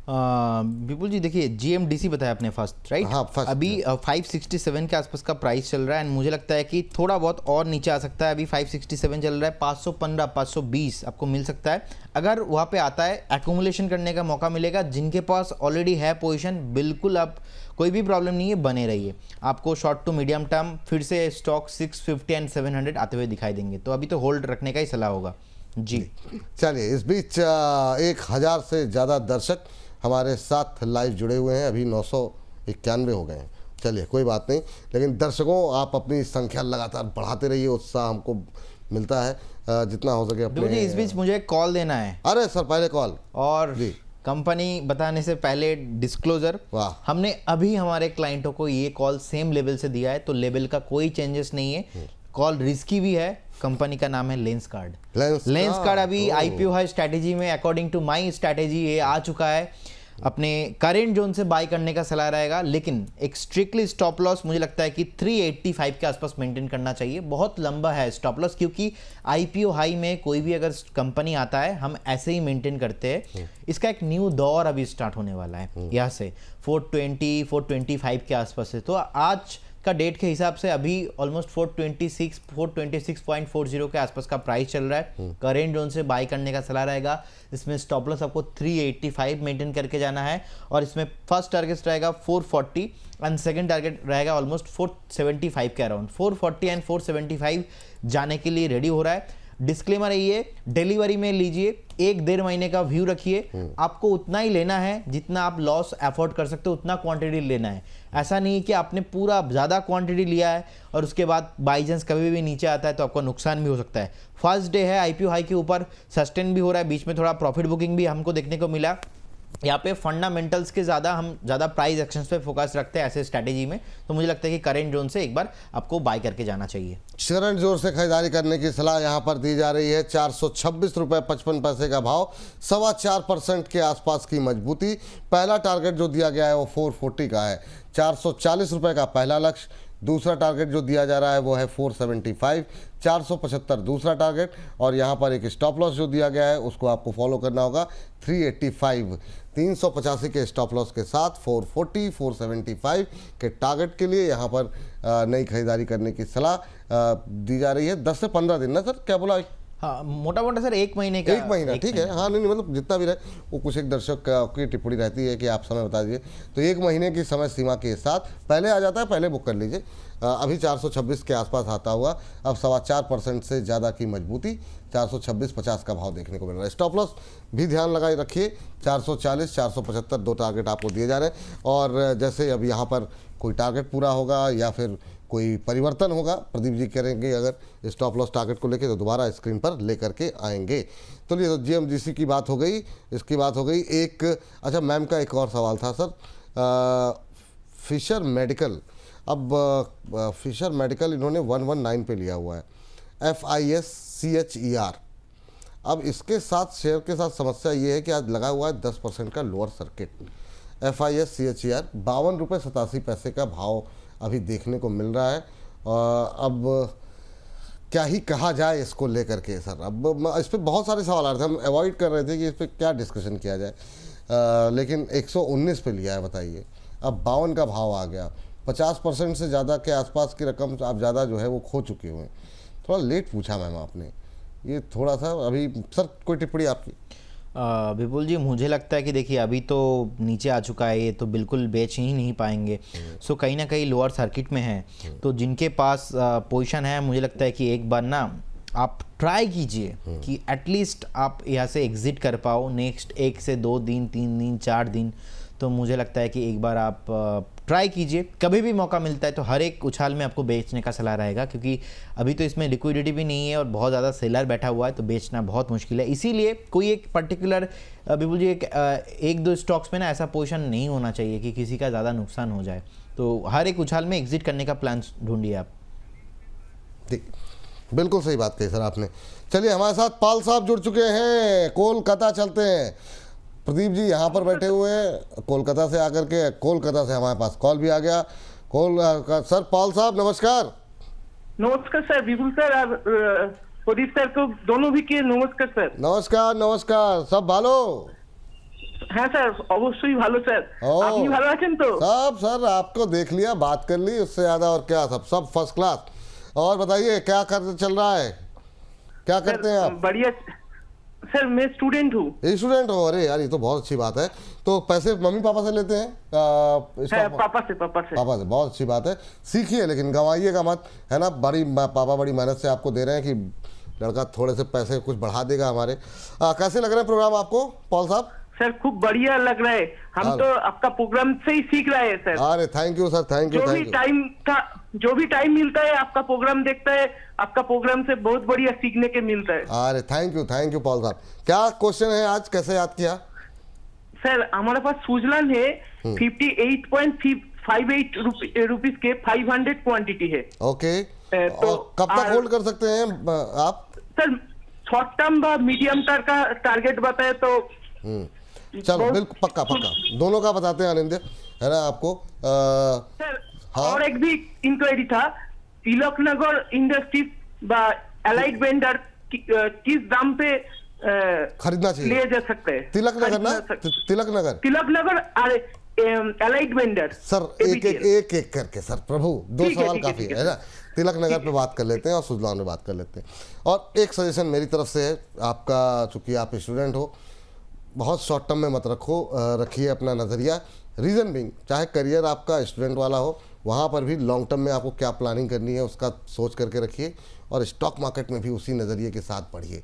विपुल जी देखिए, GMDC बताया आपने फर्स्ट, राइट? हाँ, फर्स्ट। अभी 567 के आसपास का प्राइस चल रहा है, एंड मुझे लगता है कि थोड़ा बहुत और नीचे आ सकता है। अभी 567 चल रहा है, 515 520 आपको मिल सकता है। अगर वहाँ पे आता है, एक्यूमुलेशन करने का मौका मिलेगा। जिनके पास ऑलरेडी है पोजीशन, बिल्कुल आप कोई भी प्रॉब्लम नहीं है, बने रहिए। आपको शॉर्ट टू मीडियम टर्म फिर से स्टॉक 650 एंड 700 आते हुए दिखाई देंगे, तो अभी तो होल्ड रखने का ही सलाह होगा जी। चलिए, इस बीच 1000 से ज़्यादा दर्शक हमारे साथ लाइव जुड़े हुए हैं। अभी 991 हो गए हैं। चलिए कोई बात नहीं, लेकिन दर्शकों आप अपनी संख्या लगातार बढ़ाते रहिए, उत्साह हमको मिलता है जितना हो सके अपने। जी इस बीच मुझे एक कॉल देना है। अरे सर पहले कॉल और जी, कंपनी बताने से पहले डिस्क्लोजर, वाह, हमने अभी हमारे क्लाइंटों को ये कॉल सेम लेवल से दिया है, तो लेवल का कोई चेंजेस नहीं है। कॉल रिस्की भी है। कंपनी का नाम है लेंस कार्ड। लेंस कार्ड अभी IPO हाई स्ट्रैटेजी में, अकॉर्डिंग टू माई स्ट्रैटेजी, ये आ चुका है। अपने करेंट जोन से बाय करने का सलाह रहेगा, लेकिन एक स्ट्रिक्टली स्टॉप लॉस मुझे लगता है कि 385 के आसपास मेंटेन करना चाहिए। बहुत लंबा है स्टॉप लॉस, क्योंकि IPO हाई में कोई भी अगर कंपनी आता है हम ऐसे ही मेंटेन करते हैं। इसका एक न्यू दौर अभी स्टार्ट होने वाला है यहाँ से 420 425 के आसपास से। तो आज का डेट के हिसाब से अभी ऑलमोस्ट 426.40 के आसपास का प्राइस चल रहा है। करेंट जोन से बाय करने का सलाह रहेगा। इसमें स्टॉप लॉस आपको 385 मेंटेन करके जाना है, और इसमें फर्स्ट टारगेट रहेगा 440 एंड सेकंड टारगेट रहेगा ऑलमोस्ट 475 के अराउंड। 440 एंड 475 जाने के लिए रेडी हो रहा है। डिस्क्लेमर ये डिलीवरी में लीजिए, 1-1.5 महीने का व्यू रखिए, आपको उतना ही लेना है जितना आप लॉस अफोर्ड कर सकते हो, उतना क्वांटिटी लेना है। ऐसा नहीं कि आपने पूरा ज़्यादा क्वांटिटी लिया है और उसके बाद बाई चांस कभी भी नीचे आता है तो आपका नुकसान भी हो सकता है। फर्स्ट डे है, आईपीओ हाई के ऊपर सस्टेन भी हो रहा है, बीच में थोड़ा प्रॉफिट बुकिंग भी हमको देखने को मिला। यहाँ पे फंडामेंटल्स के हम ज़्यादा प्राइस एक्शंस पे फोकस रखते हैं ऐसे स्ट्रैटेजी में, तो मुझे लगता है कि करेंट जोन से एक बार आपको बाय करके जाना चाहिए। करंट जोन से खरीदारी करने की सलाह यहाँ पर दी जा रही है। 426 रुपये 55 पैसे का भाव, 4.25% के आसपास की मजबूती। पहला टारगेट जो दिया गया है वो 440 का है। 440 रुपये का पहला लक्ष्य। दूसरा टारगेट जो दिया जा रहा है वो है 475, 475 दूसरा टारगेट। और यहाँ पर एक स्टॉप लॉस जो दिया गया है उसको आपको फॉलो करना होगा 385, 385 के स्टॉप लॉस के साथ 440, 475 के टारगेट के लिए यहाँ पर नई खरीदारी करने की सलाह दी जा रही है। 10 से 15 दिन ना सर, क्या बोला? हाँ, मोटा मोटा सर 1 महीने का। 1 महीना ठीक है। हाँ नहीं मतलब जितना भी रहे, वो कुछ एक दर्शक की टिप्पणी रहती है कि आप समय बता दीजिए, तो 1 महीने की समय सीमा के साथ पहले आ जाता है, पहले बुक कर लीजिए। अभी 426 के आसपास आता हुआ अब 4.25% से ज़्यादा की मजबूती, 426.50 का भाव देखने को मिल रहा है। स्टॉप लॉस भी ध्यान लगाए रखिए, 440, 475 दो टारगेट आपको दिए जा रहे हैं। और जैसे अब यहाँ पर कोई टारगेट पूरा होगा या फिर कोई परिवर्तन होगा, प्रदीप जी करेंगे अगर स्टॉप लॉस टारगेट को लेके, तो दोबारा स्क्रीन पर लेकर के आएंगे। तो ये तो जीएमजीसी की बात हो गई, इसकी बात हो गई। एक अच्छा मैम का एक और सवाल था सर, फिशर मेडिकल, अब फिशर मेडिकल इन्होंने 119 पे लिया हुआ है, FISCHER। अब इसके साथ शेयर के साथ समस्या ये है कि आज लगा हुआ है 10% का लोअर सर्किट। FISCHER 52 रुपये 87 पैसे का भाव अभी देखने को मिल रहा है। अब क्या ही कहा जाए इसको लेकर के सर? अब इस पर बहुत सारे सवाल आ रहे थे, हम अवॉइड कर रहे थे कि इस पर क्या डिस्कशन किया जाए, लेकिन 119 पे लिया है, बताइए। अब 52 का भाव आ गया, 50% से ज़्यादा के आसपास की रकम आप ज़्यादा जो है वो खो चुके हुए हैं। थोड़ा लेट पूछा मैम आपने, ये थोड़ा सा अभी सर कोई टिप्पणी आपकी? विपुल जी, मुझे लगता है कि देखिए अभी तो नीचे आ चुका है, ये तो बिल्कुल बेच ही नहीं पाएंगे। सो कहीं ना कहीं लोअर सर्किट में है, तो जिनके पास पोजीशन है, मुझे लगता है कि एक बार ना आप ट्राई कीजिए कि एटलीस्ट आप यहाँ से एग्जिट कर पाओ नेक्स्ट 1 से 2 दिन, 3 दिन, 4 दिन। तो मुझे लगता है कि एक बार आप ट्राई कीजिए, कभी भी मौका मिलता है तो हर एक उछाल में आपको बेचने का सलाह रहेगा, क्योंकि अभी तो इसमें लिक्विडिटी भी नहीं है और बहुत ज़्यादा सेलर बैठा हुआ है, तो बेचना बहुत मुश्किल है। इसीलिए कोई एक पर्टिकुलर विपुल जी एक दो स्टॉक्स में ना ऐसा पोजीशन नहीं होना चाहिए कि किसी का ज़्यादा नुकसान हो जाए, तो हर एक उछाल में एग्जिट करने का प्लान ढूंढिए आप। बिल्कुल सही बात कही सर आपने। चलिए हमारे साथ पाल साहब जुड़ चुके हैं, कोलकाता चलते हैं। प्रदीप जी यहाँ पर बैठे हुए हैं कोलकाता से आकर के, कोलकाता से हमारे पास कॉल भी आ गया। सर पाल साहब नमस्कार। नमस्कार सर, विपुल सर और प्रदीप सर को दोनों भी के नमस्कार सर। नमस्कार नमस्कार, सब ভালো? হ্যাঁ স্যার, অবশ্যই ভালো স্যার। আপনি ভালো আছেন তো? सब सर, आपको देख लिया, बात कर ली, उससे ज़्यादा और क्या, सब फर्स्ट क्लास। और बताइए क्या कर चल रहा है, क्या करते हैं आप? बढ़िया सर, मैं स्टूडेंट हूँ। स्टूडेंट हो? अरे यार ये तो बहुत अच्छी बात है। तो पैसे मम्मी पापा से लेते हैं? पापा से। पापा से, बहुत अच्छी बात है। सीखिए लेकिन गंवाइएगा मत, है ना। पापा बड़ी मेहनत से आपको दे रहे हैं कि लड़का थोड़े से पैसे कुछ बढ़ा देगा हमारे। कैसे लग रहे हैं प्रोग्राम आपको पॉल साहब? सर खूब बढ़िया लग रहा है, हम तो आपका प्रोग्राम से ही सीख रहे हैं सर। अरे thank you sir, thank you. जो भी टाइम मिलता है आपका प्रोग्राम देखता है, आपका प्रोग्राम से बहुत बढ़िया सीखने के मिलता है। अरे थैंक यू पॉल साहब। क्या क्वेश्चन है आज, कैसे याद किया? सर हमारे पास सुजलान है 58.58 रुपीज के 500 क्वांटिटी है। ओके, तो कब तक होल्ड कर सकते हैं आप? सर शॉर्ट टर्म व मीडियम टर्म का टारगेट बताए तो चलो बिल्कुल पक्का दोनों का बताते हैं आनंद, है ना आपको। सर हाँ? और एक भी इंक्वायरी था, तिलकनगर इंडस्ट्रीज व एलाइड वेंडर किस दाम पे खरीदना चाहिए, ले जा सकते हैं? तिलकनगर ना, तिलकनगर और एलाइड वेंडर। सर एक करके सर, प्रभु दो सवाल काफी है ना। तिलकनगर पे बात कर लेते हैं और सुजलान पे बात कर लेते हैं। और एक सजेशन मेरी तरफ से है आपका, चूंकि आप स्टूडेंट हो, बहुत शॉर्ट टर्म में मत रखिए अपना नज़रिया। रीज़न बिंग, चाहे करियर आपका स्टूडेंट वाला हो, वहाँ पर भी लॉन्ग टर्म में आपको क्या प्लानिंग करनी है उसका सोच करके रखिए, और स्टॉक मार्केट में भी उसी नज़रिए के साथ बढ़िए।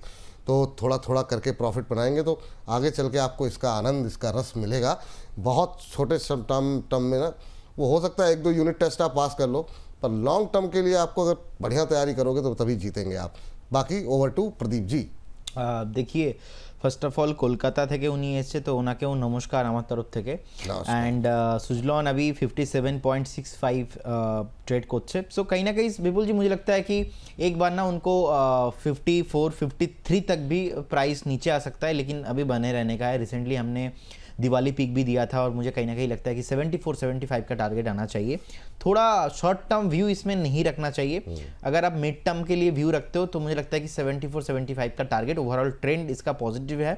तो थोड़ा थोड़ा करके प्रॉफिट बनाएंगे तो आगे चल के आपको इसका आनंद, इसका रस मिलेगा। बहुत छोटे टर्म में ना, वो हो सकता है 1-2 यूनिट टेस्ट आप पास कर लो, पर लॉन्ग टर्म के लिए आपको अगर बढ़िया तैयारी करोगे तो तभी जीतेंगे आप। बाकी ओवर टू प्रदीप जी। देखिए, ফার্স্ট অফ অল কলকাতা থেকে উনি এসছে, তো ওনাকেও নমস্কার আমার তরফ থেকে। অ্যান্ড सुजलॉन अभी 57.65 ट्रेड করছে। सो कहीं ना कहीं विपुल जी मुझे लगता है कि एक बार ना उनको 54-53 तक भी प्राइस नीचे आ सकता है, लेकिन अभी बने रहने का है। रिसेंटली हमने दिवाली पीक भी दिया था और मुझे कहीं ना कहीं लगता है कि 74-75 का टारगेट आना चाहिए। थोड़ा शॉर्ट टर्म व्यू इसमें नहीं रखना चाहिए। अगर आप मिड टर्म के लिए व्यू रखते हो तो मुझे लगता है कि 74-75 का टारगेट, ओवरऑल ट्रेंड इसका पॉजिटिव है।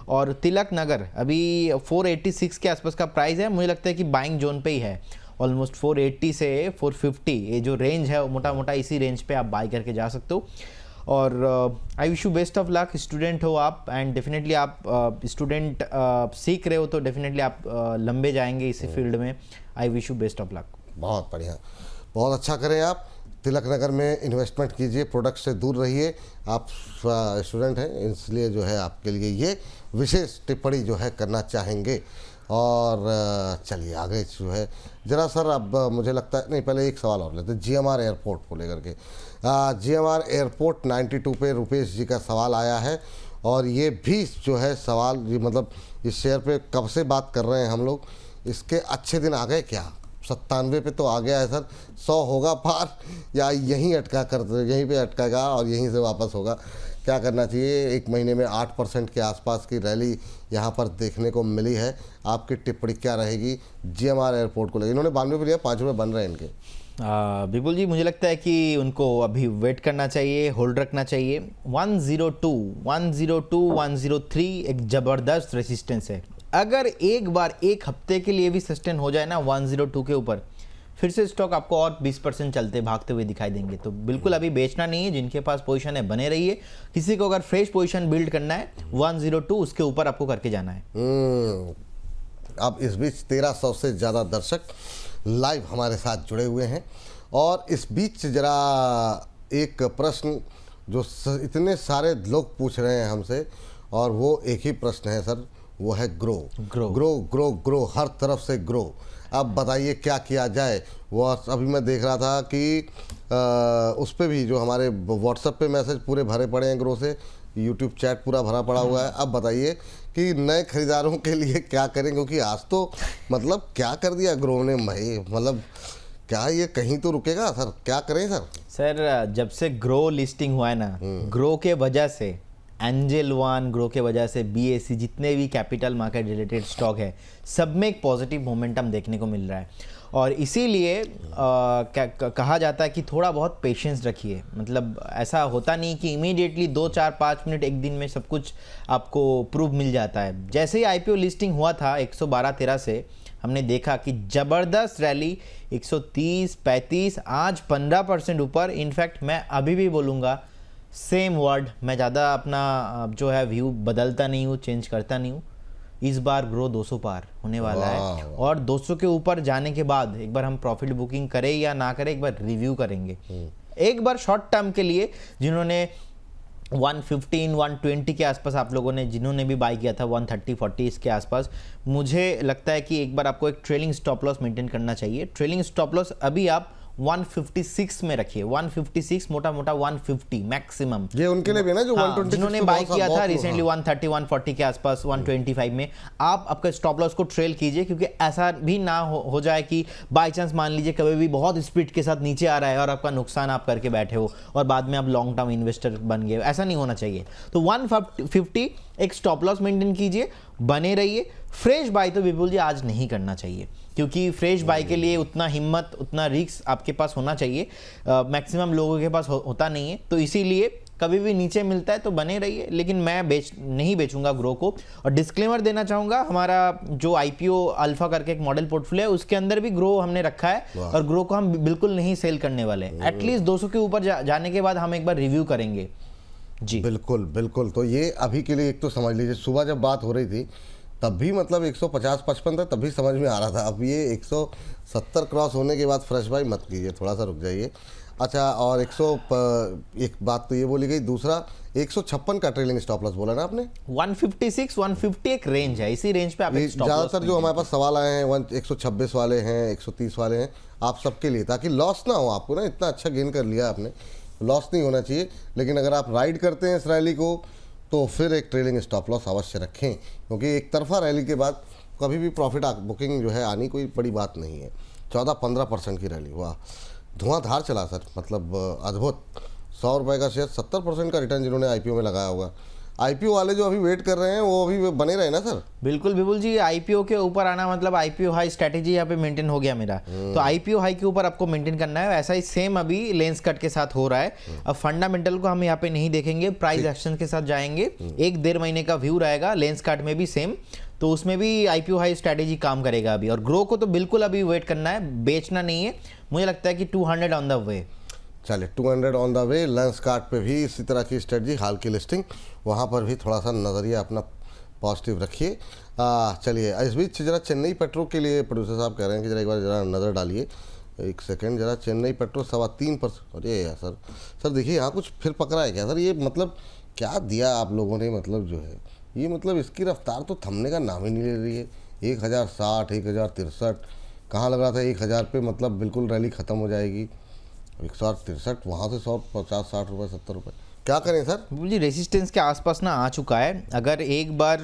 और तिलक नगर अभी 486 के आसपास का प्राइस है, मुझे लगता है कि बाइंग जोन पे ही है। ऑलमोस्ट 480 से 450 ये जो रेंज है मोटा मोटा इसी रेंज पे आप बाई करके जा सकते हो। और I wish you best of luck. Student हो आप, एंड डेफिनेटली आप स्टूडेंट सीख रहे हो तो डेफिनेटली आप लंबे जाएंगे इसी फील्ड में। I wish you best of luck. बहुत बढ़िया, बहुत अच्छा करें आप। तिलक नगर में इन्वेस्टमेंट कीजिए, प्रोडक्ट से दूर रहिए। आप स्टूडेंट हैं इसलिए जो है आपके लिए ये विशेष टिप्पणी जो है करना चाहेंगे। और चलिए आगे जो है ज़रा सर, अब मुझे लगता है नहीं, पहले एक सवाल और लेते हैं GMR एयरपोर्ट को लेकर के। GMR एयरपोर्ट 92 पे रुपेश जी का सवाल आया है, और ये भी जो है सवाल ये मतलब इस शेयर पे कब से बात कर रहे हैं हम लोग, इसके अच्छे दिन आ गए क्या? 97 पे तो आ गया है सर, 100 होगा पार या यहीं अटका कर, यहीं पे अटकेगा और यहीं से वापस होगा? क्या करना चाहिए? 1 महीने में 8% के आसपास की रैली यहाँ पर देखने को मिली है। आपकी टिप्पणी क्या रहेगी GMR एयरपोर्ट को लेकर? इन्होंने 92 पे लिया, 5 रुपये बन रहे हैं इनके। विपुल जी मुझे लगता है कि उनको अभी वेट करना चाहिए, होल्ड रखना चाहिए। 102, 102, 103 एक ज़बरदस्त रेसिस्टेंस है। अगर एक बार एक हफ्ते के लिए भी सस्टेन हो जाए ना 102 के ऊपर, फिर से स्टॉक आपको और 20% चलते भागते हुए दिखाई देंगे। तो बिल्कुल अभी बेचना नहीं है। जिनके पास पोजीशन है बने रहिए। किसी को अगर फ्रेश पोजीशन बिल्ड करना है 102 उसके ऊपर आपको करके जाना है। अब इस बीच 1300 से ज़्यादा दर्शक लाइव हमारे साथ जुड़े हुए हैं, और इस बीच ज़रा एक प्रश्न जो इतने सारे लोग पूछ रहे हैं हमसे, और वो एक ही प्रश्न है सर, वो है grow grow grow grow grow, हर तरफ से ग्रो। अब बताइए क्या किया जाए? वो अभी मैं देख रहा था कि उस पर भी जो हमारे व्हाट्सएप पे मैसेज पूरे भरे पड़े हैं ग्रो से, यूट्यूब चैट पूरा भरा पड़ा हुआ है। अब बताइए कि नए खरीदारों के लिए क्या करें, क्योंकि आज तो मतलब क्या कर दिया ग्रो ने भाई, मतलब क्या ये कहीं तो रुकेगा सर? क्या करें सर? सर जब से ग्रो लिस्टिंग हुआ है ना, ग्रो के वजह से एंजल वन, ग्रो के वजह से BSE, जितने भी कैपिटल मार्केट रिलेटेड स्टॉक है सब में एक पॉजिटिव मोमेंटम देखने को मिल रहा है। और इसीलिए कहा जाता है कि थोड़ा बहुत पेशेंस रखिए। मतलब ऐसा होता नहीं कि इमीडिएटली 2, 4, 5 मिनट एक दिन में सब कुछ आपको प्रूफ मिल जाता है। जैसे ही IPO लिस्टिंग हुआ था 112-13 से, हमने देखा कि ज़बरदस्त रैली 130-35, आज 15% ऊपर। इनफैक्ट मैं अभी भी बोलूँगा सेम वर्ड, मैं ज़्यादा अपना जो है व्यू बदलता नहीं हूँ, चेंज करता नहीं हूँ। इस बार ग्रो 200 पार होने वाला है, और 200 के ऊपर जाने के बाद एक बार हम प्रॉफिट बुकिंग करें या ना करें, एक बार रिव्यू करेंगे। एक बार शॉर्ट टर्म के लिए जिन्होंने 115, 120 के आसपास, आप लोगों ने जिन्होंने भी बाई किया था 130-40 के आसपास, मुझे लगता है कि एक बार आपको एक ट्रेलिंग स्टॉप लॉस मेंटेन करना चाहिए। ट्रेलिंग स्टॉप लॉस अभी आप 156 में रखिए। 156, मोटा मोटा 150 मैक्सिमम। ये उनके लिए भी ना जो 126 जिन्होंने बाय किया था रिसेंटली 130, 140 के आसपास, 125 में, आप आपका स्टॉप लॉस को ट्रेल कीजिए। क्योंकि ऐसा भी ना हो जाए कि बाय चांस मान लीजिए कभी भी बहुत स्पीड के साथ नीचे आ रहा है और आपका नुकसान आप करके बैठे हो और बाद में आप लॉन्ग टर्म इन्वेस्टर बन गए। ऐसा नहीं होना चाहिए। तो 150 एक स्टॉप लॉस मेंटेन कीजिए, बने रहिए। फ्रेश बाय तो विपुल जी आज नहीं करना चाहिए, क्योंकि फ्रेश बाय के लिए उतना हिम्मत, उतना रिस्क आपके पास होना चाहिए। मैक्सिमम लोगों के पास होता नहीं है। तो इसीलिए कभी भी नीचे मिलता है तो बने रहिए, लेकिन मैं नहीं बेचूंगा ग्रो को। और डिस्क्लेमर देना चाहूँगा, हमारा जो IPO अल्फा करके एक मॉडल पोर्टफोलियो है उसके अंदर भी ग्रो हमने रखा है, और ग्रो को हम बिल्कुल नहीं सेल करने वाले। एटलीस्ट 200 के ऊपर जाने के बाद हम एक बार रिव्यू करेंगे जी। बिल्कुल बिल्कुल। तो ये अभी के लिए एक तो समझ लीजिए, सुबह जब बात हो रही थी तब भी मतलब 150-55 था, तब भी समझ में आ रहा था। अब ये 170 क्रॉस होने के बाद फ्रेश बाई मत कीजिए, थोड़ा सा रुक जाइए। अच्छा, और एक बात तो ये बोली गई, दूसरा 156 का ट्रेलिंग स्टॉप लॉस बोला ना आपने। 156 150 एक रेंज है, इसी रेंज पे आप एक स्टॉप लॉस ज़्यादातर जो हमारे पास सवाल आए हैं 126 वाले हैं, 130 वाले हैं, आप सबके लिए, ताकि लॉस ना हो आपको ना। इतना अच्छा गेन कर लिया आपने, लॉस नहीं होना चाहिए। लेकिन अगर आप राइड करते हैं इस रैली को तो फिर एक ट्रेलिंग स्टॉप लॉस अवश्य रखें, क्योंकि एक तरफा रैली के बाद कभी भी प्रॉफिट बुकिंग जो है आनी कोई बड़ी बात नहीं है। 14-15% की रैली, वाह, धुआंधार चला सर, मतलब अद्भुत। 100 रुपये का शेयर, 70% का रिटर्न जिन्होंने आईपीओ में लगाया होगा। आईपीओ वाले जो अभी वेट कर रहे हैं वो अभी बने रहे ना सर। बिल्कुल विपुल जी, आईपीओ के ऊपर आना मतलब आईपीओ हाई स्ट्रैटेजी यहाँ पे मेंटेन हो गया मेरा। तो आईपीओ हाई के ऊपर आपको मेंटेन करना है, ऐसा ही सेम अभी लेंस कट के साथ हो रहा है। अब फंडामेंटल को हम यहाँ पे नहीं देखेंगे, प्राइस एक्शन के साथ जाएंगे। 1-1.5 महीने का व्यू रहेगा, लेंस कट में भी सेम, तो उसमें भी आईपीओ हाई स्ट्रैटेजी काम करेगा अभी। और ग्रो को तो बिल्कुल अभी वेट करना है, बेचना नहीं है। मुझे लगता है कि 200 ऑन द वे। चलिए, 200 on the way. Lens card पे भी इसी तरह की स्ट्रेटजी, हाल की लिस्टिंग, वहाँ पर भी थोड़ा सा नज़रिया अपना पॉजिटिव रखिए। चलिए, इस बीच जरा चेन्नई पेट्रो के लिए प्रोड्यूसर साहब कह रहे हैं कि जरा एक बार जरा नज़र डालिए, एक सेकंड जरा। चेन्नई पेट्रो 3.25%। अरे यार सर देखिए यहाँ कुछ फिर पकड़ा है क्या सर? ये मतलब क्या दिया आप लोगों ने, मतलब जो है ये, मतलब इसकी रफ्तार तो थमने का नाम ही नहीं ले रही है। 1060, 1063, कहाँ लग रहा था 1000 पे मतलब बिल्कुल रैली ख़त्म हो जाएगी। 163, वहाँ से 150, 60 रुपये, 70 रुपये, क्या करें सर? जी, रेसिस्टेंस के आसपास ना आ चुका है। अगर एक बार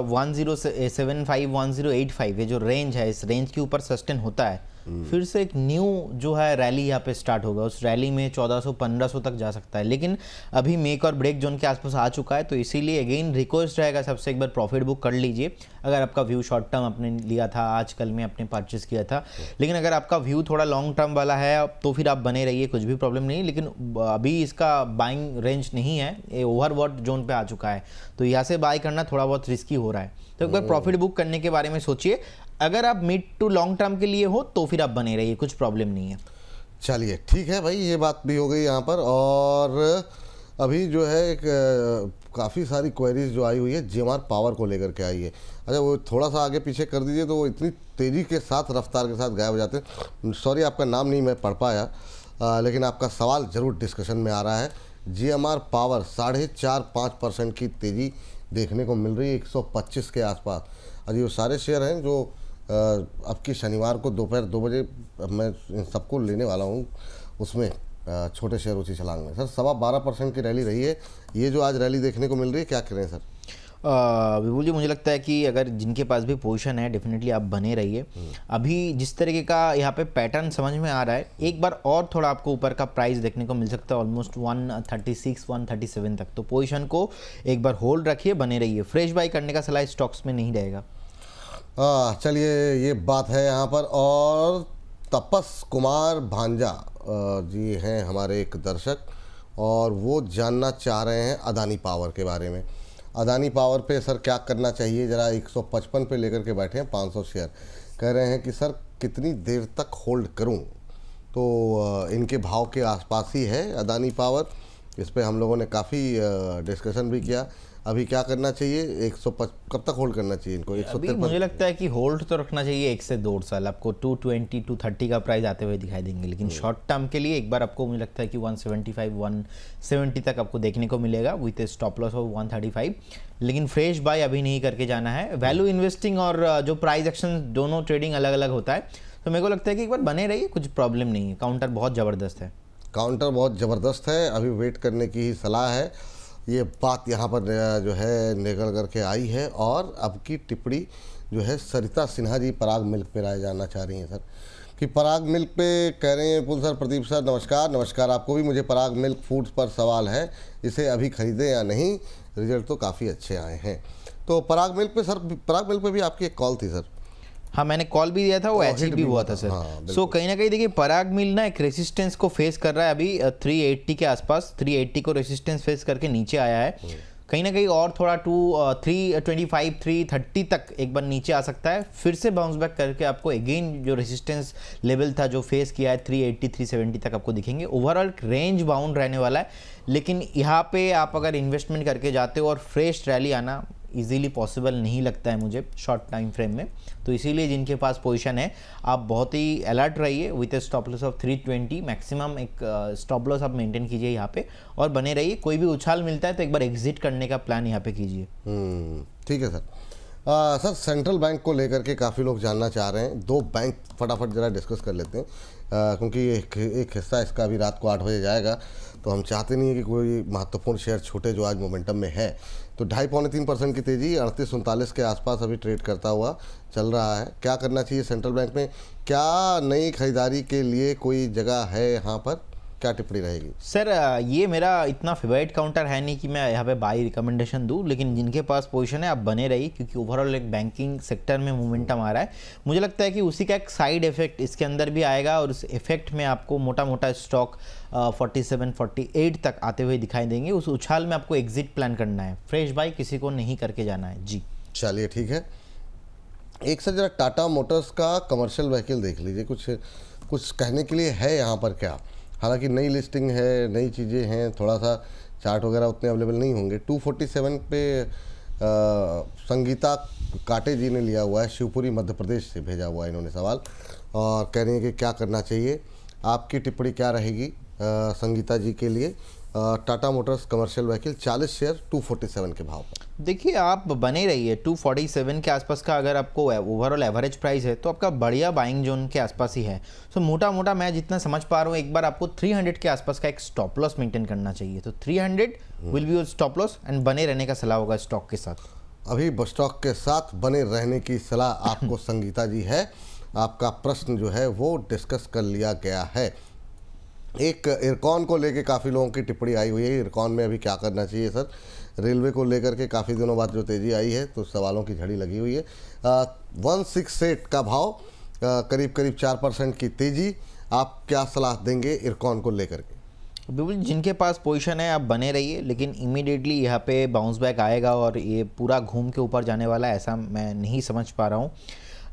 1075 1085 ये जो रेंज है, इस रेंज के ऊपर सस्टेन होता है, फिर से एक न्यू जो है रैली यहाँ पे स्टार्ट होगा। उस रैली में 1400-1500 तक जा सकता है, लेकिन अभी मेक और ब्रेक जोन के आसपास आ चुका है। तो इसीलिए अगेन रिक्वेस्ट रहेगा सबसे, एक बार प्रॉफिट बुक कर लीजिए। अगर आपका व्यू शॉर्ट टर्म आपने लिया था, आज कल में आपने परचेस किया था, लेकिन अगर आपका व्यू थोड़ा लॉन्ग टर्म वाला है तो फिर आप बने रहिए, कुछ भी प्रॉब्लम नहीं। लेकिन अभी इसका बाइंग रेंज नहीं है, ये ओवरबॉट जोन पे आ चुका है, तो यहाँ से बाय करना थोड़ा बहुत रिस्की हो रहा है। तो एक बार प्रॉफिट बुक करने के बारे में सोचिए। अगर आप मिड टू लॉन्ग टर्म के लिए हो तो फिर आप बने रहिए, कुछ प्रॉब्लम नहीं है। चलिए ठीक है भाई, ये बात भी हो गई यहाँ पर। और अभी जो है एक काफ़ी सारी क्वेरीज जो आई हुई है GMR पावर को लेकर के आई है। अच्छा, वो थोड़ा सा आगे पीछे कर दीजिए, तो वो इतनी तेज़ी के साथ, रफ्तार के साथ गायब हो जाते हैं। सॉरी, आपका नाम नहीं मैं पढ़ पाया, लेकिन आपका सवाल ज़रूर डिस्कशन में आ रहा है। GMR पावर 4.5-5% की तेज़ी देखने को मिल रही है 125 के आसपास। अभी वो सारे शेयर हैं जो अब की शनिवार को दोपहर 2 बजे मैं इन सबको लेने वाला हूँ, उसमें छोटे शेयर ऊँची छलांग में। सर 12.25% की रैली रही है, ये जो आज रैली देखने को मिल रही है, क्या करें सर? विपुल जी, मुझे लगता है कि अगर जिनके पास भी पोजीशन है, डेफिनेटली आप बने रहिए। अभी जिस तरीके का यहाँ पे पैटर्न समझ में आ रहा है, एक बार और थोड़ा आपको ऊपर का प्राइस देखने को मिल सकता है, ऑलमोस्ट 136 137 तक। तो पोजीशन को एक बार होल्ड रखिए, बने रहिए। फ्रेश बाई करने का सलाह स्टॉक्स में नहीं रहेगा। चलिए, ये बात है यहाँ पर। और तपस कुमार भांजा जी हैं हमारे एक दर्शक, और वो जानना चाह रहे हैं अदानी पावर के बारे में। अदानी पावर पे सर क्या करना चाहिए? ज़रा 155 पे लेकर के बैठे हैं 500 शेयर। कह रहे हैं कि सर कितनी देर तक होल्ड करूं? तो इनके भाव के आसपास ही है अदानी पावर। इस पे हम लोगों ने काफ़ी डिस्कशन भी किया। अभी क्या करना चाहिए? 105 कब तक होल्ड करना चाहिए इनको? 153। मुझे लगता है कि होल्ड तो रखना चाहिए 1 से 2 साल। आपको 220 230 का प्राइस आते हुए दिखाई देंगे, लेकिन शॉर्ट टर्म के लिए एक बार आपको मुझे लगता है कि 175 170 तक आपको देखने को मिलेगा with A stop loss of 135। लेकिन फ्रेश बाय अभी नहीं करके जाना है। वैल्यू इन्वेस्टिंग और जो प्राइस एक्शन, दोनों ट्रेडिंग अलग अलग होता है। तो मेरे को लगता है कि एक बार बने रहिए, कुछ प्रॉब्लम नहीं है। काउंटर बहुत ज़बरदस्त है, काउंटर बहुत ज़बरदस्त है, अभी वेट करने की ही सलाह है। ये बात यहाँ पर जो है निकल करके आई है। और अब की टिप्पणी जो है सरिता सिन्हा जी पराग मिल्क पे राय जानना चाह रही हैं सर, कि पराग मिल्क पे कह रहे हैं पुल सर, प्रदीप सर नमस्कार आपको भी। मुझे पराग मिल्क फूड्स पर सवाल है, इसे अभी खरीदें या नहीं? रिजल्ट तो काफ़ी अच्छे आए हैं। तो पराग मिल्क पे सर, पराग मिल्क पे भी आपकी एक कॉल थी सर। हाँ, मैंने कॉल भी दिया था, वो एच भी हुआ था सर। सो कहीं ना कहीं देखिए, पराग मिल ना एक रेसिस्टेंस को फेस कर रहा है अभी 380 के आसपास। 380 को रेसिस्टेंस फेस करके नीचे आया है। कहीं ना कहीं और थोड़ा 325 330 तक एक बार नीचे आ सकता है, फिर से बाउंस बैक करके आपको अगेन जो रेसिस्टेंस लेवल था जो फेस किया है 380 370 तक आपको दिखेंगे। ओवरऑल रेंज बाउंड रहने वाला है, लेकिन यहाँ पे आप अगर इन्वेस्टमेंट करके जाते हो और फ्रेश रैली आना, इजीली पॉसिबल नहीं लगता है मुझे शॉर्ट टाइम फ्रेम में। तो इसीलिए जिनके पास पोजीशन है आप बहुत ही अलर्ट रहिए with A stop loss of 320, maximum एक स्टॉप लॉस आप मेंटेन कीजिए यहाँ पे और बने रहिए। कोई भी उछाल मिलता है तो एक बार एग्जिट करने का प्लान यहाँ पे कीजिए। ठीक है सर। सर सेंट्रल बैंक को लेकर के काफ़ी लोग जानना चाह रहे हैं, दो बैंक फटाफट ज़रा डिस्कस कर लेते हैं क्योंकि एक हिस्सा इसका अभी रात को 8 बजे जाएगा, तो हम चाहते नहीं है कि कोई महत्वपूर्ण शेयर छूटे जो आज मोमेंटम में है। तो 2.5-3% की तेज़ी 38-39 के आसपास अभी ट्रेड करता हुआ चल रहा है। क्या करना चाहिए सेंट्रल बैंक में? क्या नई खरीदारी के लिए कोई जगह है यहाँ पर? क्या टिप्पणी रहेगी सर? ये मेरा इतना फेवरेट काउंटर है नहीं कि मैं यहाँ पे बाई रिकमेंडेशन दूँ, लेकिन जिनके पास पोजीशन है आप बने रहिए क्योंकि ओवरऑल एक बैंकिंग सेक्टर में मोमेंटम आ रहा है। मुझे लगता है कि उसी का एक साइड इफेक्ट इसके अंदर भी आएगा और उस इफेक्ट में आपको मोटा मोटा स्टॉक 47-48 तक आते हुए दिखाई देंगे। उस उछाल में आपको एग्जिट प्लान करना है, फ्रेश बाई किसी को नहीं करके जाना है जी। चलिए ठीक है। एक सर जरा टाटा मोटर्स का कमर्शियल व्हीकल देख लीजिए, कुछ कहने के लिए है यहाँ पर क्या? हालांकि नई लिस्टिंग है, नई चीज़ें हैं, थोड़ा सा चार्ट वगैरह उतने अवेलेबल नहीं होंगे। 247 पे संगीता काटे जी ने लिया हुआ है, शिवपुरी मध्य प्रदेश से भेजा हुआ है इन्होंने सवाल और कह रही हैं कि क्या करना चाहिए। आपकी टिप्पणी क्या रहेगी संगीता जी के लिए? Tata Motors commercial vehicle 40 share 247 के भाव पर। देखिए आप बने रहिए 247 के आसपास का अगर आपको ओवरऑल एवरेज प्राइस है तो आपका बढ़िया बाइंग जोन के आसपास ही है। सो मोटा मोटा मैं जितना समझ पा रहा हूँ एक बार आपको 300 के आसपास का एक स्टॉप लॉस मेंटेन करना चाहिए। तो 300 will be your stop loss and बने रहने का सलाह होगा स्टॉक के साथ। अभी स्टॉक के साथ बने रहने की सलाह आपको संगीता जी है। आपका प्रश्न जो है वो डिस्कस कर लिया गया है। एक इरकॉन को लेके काफ़ी लोगों की टिप्पणी आई हुई है, इरकॉन में अभी क्या करना चाहिए सर? रेलवे को लेकर के काफ़ी दिनों बाद जो तेज़ी आई है तो सवालों की झड़ी लगी हुई है। 168 का भाव, करीब 4% की तेज़ी। आप क्या सलाह देंगे इरकॉन को लेकर के? बिल्कुल, जिनके पास पोजीशन है आप बने रहिए, लेकिन इमीडिएटली यहाँ पे बाउंस बैक आएगा और ये पूरा घूम के ऊपर जाने वाला है ऐसा मैं नहीं समझ पा रहा हूँ।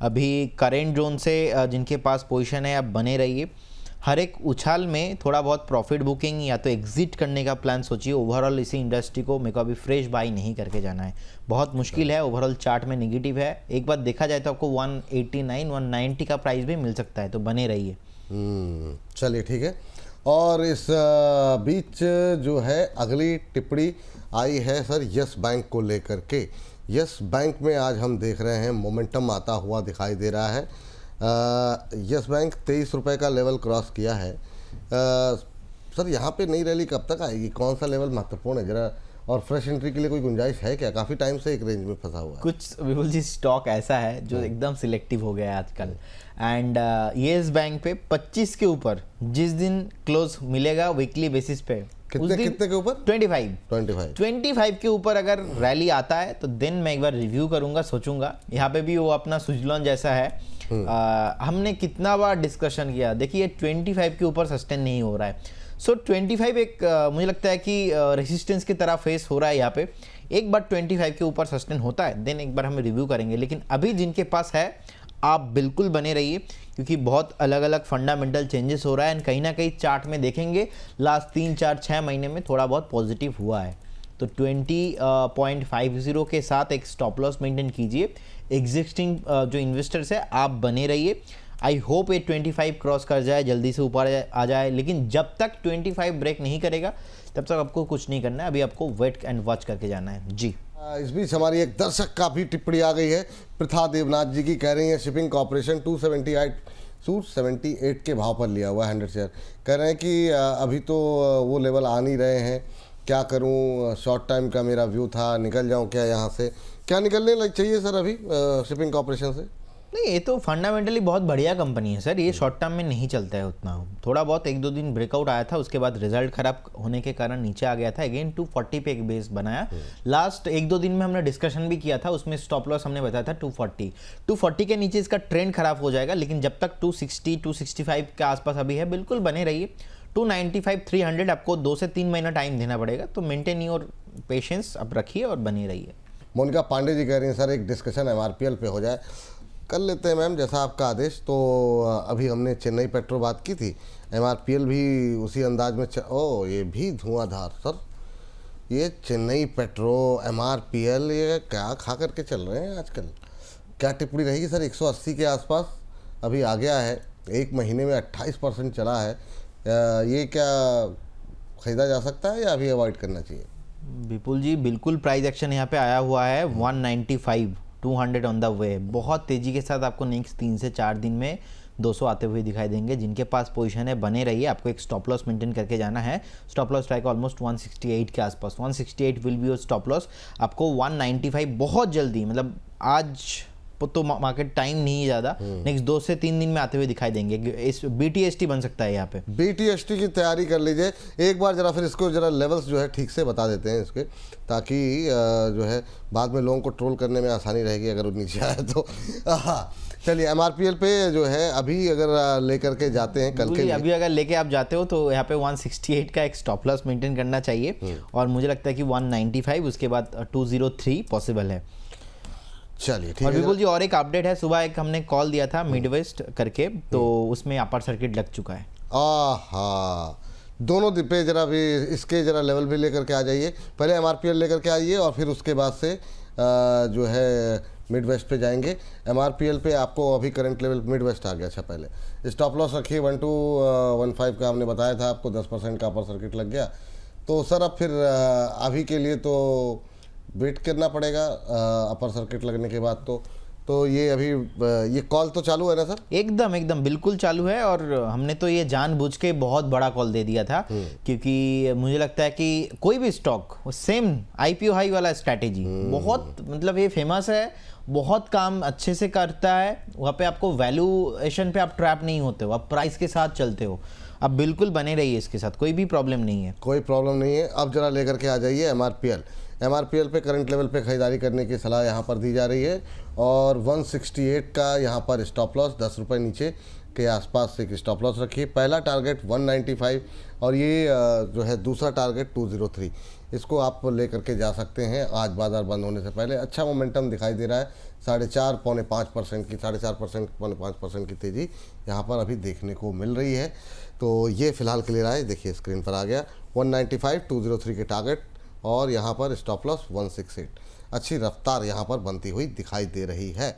अभी करेंट जोन से जिनके पास पोजीशन है आप बने रहिए। हर एक उछाल में थोड़ा बहुत प्रॉफिट बुकिंग या तो एग्जिट करने का प्लान सोचिए। ओवरऑल इसी इंडस्ट्री को मेरे को अभी फ्रेश बाई नहीं करके जाना है, बहुत मुश्किल है। ओवरऑल चार्ट में नेगेटिव है। एक बार देखा जाए तो आपको 189-190 का प्राइस भी मिल सकता है, तो बने रहिए। चलिए ठीक है। और इस बीच जो है अगली टिप्पणी आई है सर यस बैंक को लेकर के। यस बैंक में आज हम देख रहे हैं मोमेंटम आता हुआ दिखाई दे रहा है। यस बैंक 23 रुपये का लेवल क्रॉस किया है। सर यहाँ पे नई रैली कब तक आएगी? कौन सा लेवल महत्वपूर्ण है जरा? और फ्रेश एंट्री के लिए कोई गुंजाइश है क्या? काफ़ी टाइम से एक रेंज में फंसा हुआ है। कुछ विपुल जी स्टॉक ऐसा है जो एकदम सिलेक्टिव हो गया है आजकल। एंड येस बैंक पे 25 के ऊपर जिस दिन क्लोज मिलेगा वीकली बेसिस पे, कितने के ऊपर? 25 के ऊपर अगर रैली आता है तो दिन मैं एक बार रिव्यू करूंगा, सोचूंगा। यहाँ पे भी वो अपना सुजलॉन जैसा है। हमने कितना बार डिस्कशन किया, देखिए 25 के ऊपर सस्टेन नहीं हो रहा है। सो 25 एक मुझे लगता है कि रेसिस्टेंस की तरह फेस हो रहा है यहाँ पे। एक बार 25 के ऊपर सस्टेन होता है देन एक बार हम रिव्यू करेंगे, लेकिन अभी जिनके पास है आप बिल्कुल बने रहिए क्योंकि बहुत अलग अलग फंडामेंटल चेंजेस हो रहा है। एंड कहीं ना कहीं चार्ट में देखेंगे लास्ट 3-4-6 महीने में थोड़ा बहुत पॉजिटिव हुआ है। तो 20.50 के साथ एक स्टॉप लॉस मेंटेन कीजिए। एग्जिस्टिंग जो इन्वेस्टर्स है आप बने रहिए। आई होप ये 25 क्रॉस कर जाए, जल्दी से ऊपर आ जाए, लेकिन जब तक 25 ब्रेक नहीं करेगा तब तक आपको कुछ नहीं करना है। अभी आपको वेट एंड वॉच करके जाना है जी। इस बीच हमारी एक दर्शक का भी टिप्पणी आ गई है, प्रथा देवनाथ जी की। कह रही है शिपिंग कॉर्पोरेशन 278 के भाव पर लिया हुआ 100 शेयर। कह रहे हैं कि अभी तो वो लेवल आ नहीं रहे हैं, क्या करूं? शॉर्ट टाइम का मेरा व्यू था, निकल जाऊं क्या यहाँ से? क्या निकलने लग चाहिए सर अभी शिपिंग कॉर्पोरेशन से? नहीं, ये तो फंडामेंटली बहुत बढ़िया कंपनी है सर। ये शॉर्ट टर्म में नहीं चलता है उतना। थोड़ा बहुत 1-2 दिन ब्रेकआउट आया था, उसके बाद रिजल्ट खराब होने के कारण नीचे आ गया था। अगेन 240 पे एक बेस बनाया। लास्ट 1-2 दिन में हमने डिस्कशन भी किया था, उसमें स्टॉप लॉस हमने बताया था 240 के नीचे इसका ट्रेंड खराब हो जाएगा। लेकिन जब तक 260-265 के आसपास अभी है, बिल्कुल बने रहिए। 295-300 आपको 2 से 3 महीना टाइम देना पड़ेगा। तो मेंटेन योर पेशेंस आप रखिए और बने रहिए। मोनिका पांडे जी कह रही हैं सर एक डिस्कशन MRPL पे हो जाए। कर लेते हैं मैम, जैसा आपका आदेश। तो अभी हमने चेन्नई पेट्रो बात की थी, MRPL भी उसी अंदाज में ये भी धुआंधार सर, ये चेन्नई पेट्रो, MRPL, ये क्या खा करके चल रहे हैं आजकल? क्या टिप्पणी रहेगी सर? 180 के आसपास अभी आ गया है, एक महीने में 28% चला है। ये क्या ख़रीदा जा सकता है या अभी अवॉइड करना चाहिए? विपुल जी बिल्कुल प्राइस एक्शन यहाँ पे आया हुआ है 195, 200 ऑन द वे। बहुत तेज़ी के साथ आपको नेक्स्ट 3 से 4 दिन में 200 आते हुए दिखाई देंगे। जिनके पास पोजीशन है बने रहिए, आपको एक स्टॉप लॉस मेंटेन करके जाना है। स्टॉप लॉस स्ट्राइक ऑलमोस्ट 168 के आसपास, 168 will be your stop loss. आपको 195 बहुत जल्दी, मतलब आज तो मार्केट टाइम नहीं ज़्यादा, नेक्स्ट 2 से 3 दिन में आते हुए दिखाई देंगे। इस BTST बन सकता है यहाँ पे। BTST की तैयारी कर लीजिए एक बार जरा, फिर इसको जरा लेवल्स जो है ठीक से बता देते हैं इसके, ताकि जो है बाद में लोगों को ट्रोल करने में आसानी रहेगी अगर वो नीचे आए तो। हाँ चलिए, MRPL पे जो है अभी अगर लेकर के जाते हैं कल के लिए, अभी अगर लेके आप जाते हो तो यहाँ पे 168 का एक स्टॉप लॉस मेंटेन करना चाहिए, और मुझे लगता है कि 195 उसके बाद 203 पॉसिबल है। चलिए ठीक और है। विपुल जी और एक अपडेट है, सुबह एक हमने कॉल दिया था मिडवेस्ट करके, तो उसमें अपर सर्किट लग चुका है। हाँ, दोनों पे जरा भी इसके जरा लेवल भी लेकर के आ जाइए। पहले MRPL लेकर के आइए और फिर उसके बाद से जो है मिड वेस्ट पे जाएंगे। MRPL पे आपको अभी करंट लेवल मिड वेस्ट आ गया। अच्छा, पहले स्टॉप लॉस रखिए 1215 का, हमने बताया था आपको 10% का अपर सर्किट लग गया। तो सर अब फिर अभी के लिए तो वेट करना पड़ेगा अपर सर्किट लगने के बाद। तो ये अभी ये कॉल तो चालू है ना सर? एकदम एकदम बिल्कुल चालू है, और हमने तो ये जानबूझ के बहुत बड़ा कॉल दे दिया था, क्योंकि मुझे लगता है कि कोई भी स्टॉक सेम IPO हाई वाला स्ट्रैटेजी बहुत, मतलब ये फेमस है, बहुत काम अच्छे से करता है। वहाँ पे आपको वैल्यूएशन पे आप ट्रैप नहीं होते हो, आप प्राइस के साथ चलते हो। आप बिल्कुल बने रहिए इसके साथ, कोई भी प्रॉब्लम नहीं है। कोई प्रॉब्लम नहीं है। अब जरा लेकर के आ जाइए MRPL पे करंट लेवल पे खरीदारी करने की सलाह यहाँ पर दी जा रही है, और 168 का यहाँ पर स्टॉप लॉस, 10 रुपये नीचे के आसपास एक स्टॉप लॉस रखिए। पहला टारगेट 195 और ये जो है दूसरा टारगेट 203, इसको आप लेकर के जा सकते हैं। आज बाज़ार बंद होने से पहले अच्छा मोमेंटम दिखाई दे रहा है, 4.5 पौने 5% की, 4.5% पौने 5% की तेज़ी यहाँ पर अभी देखने को मिल रही है। तो ये फिलहाल क्लियर आए, देखिए स्क्रीन पर आ गया 195, 203 के टारगेट, और यहाँ पर स्टॉप लॉस 168। अच्छी रफ्तार यहाँ पर बनती हुई दिखाई दे रही है।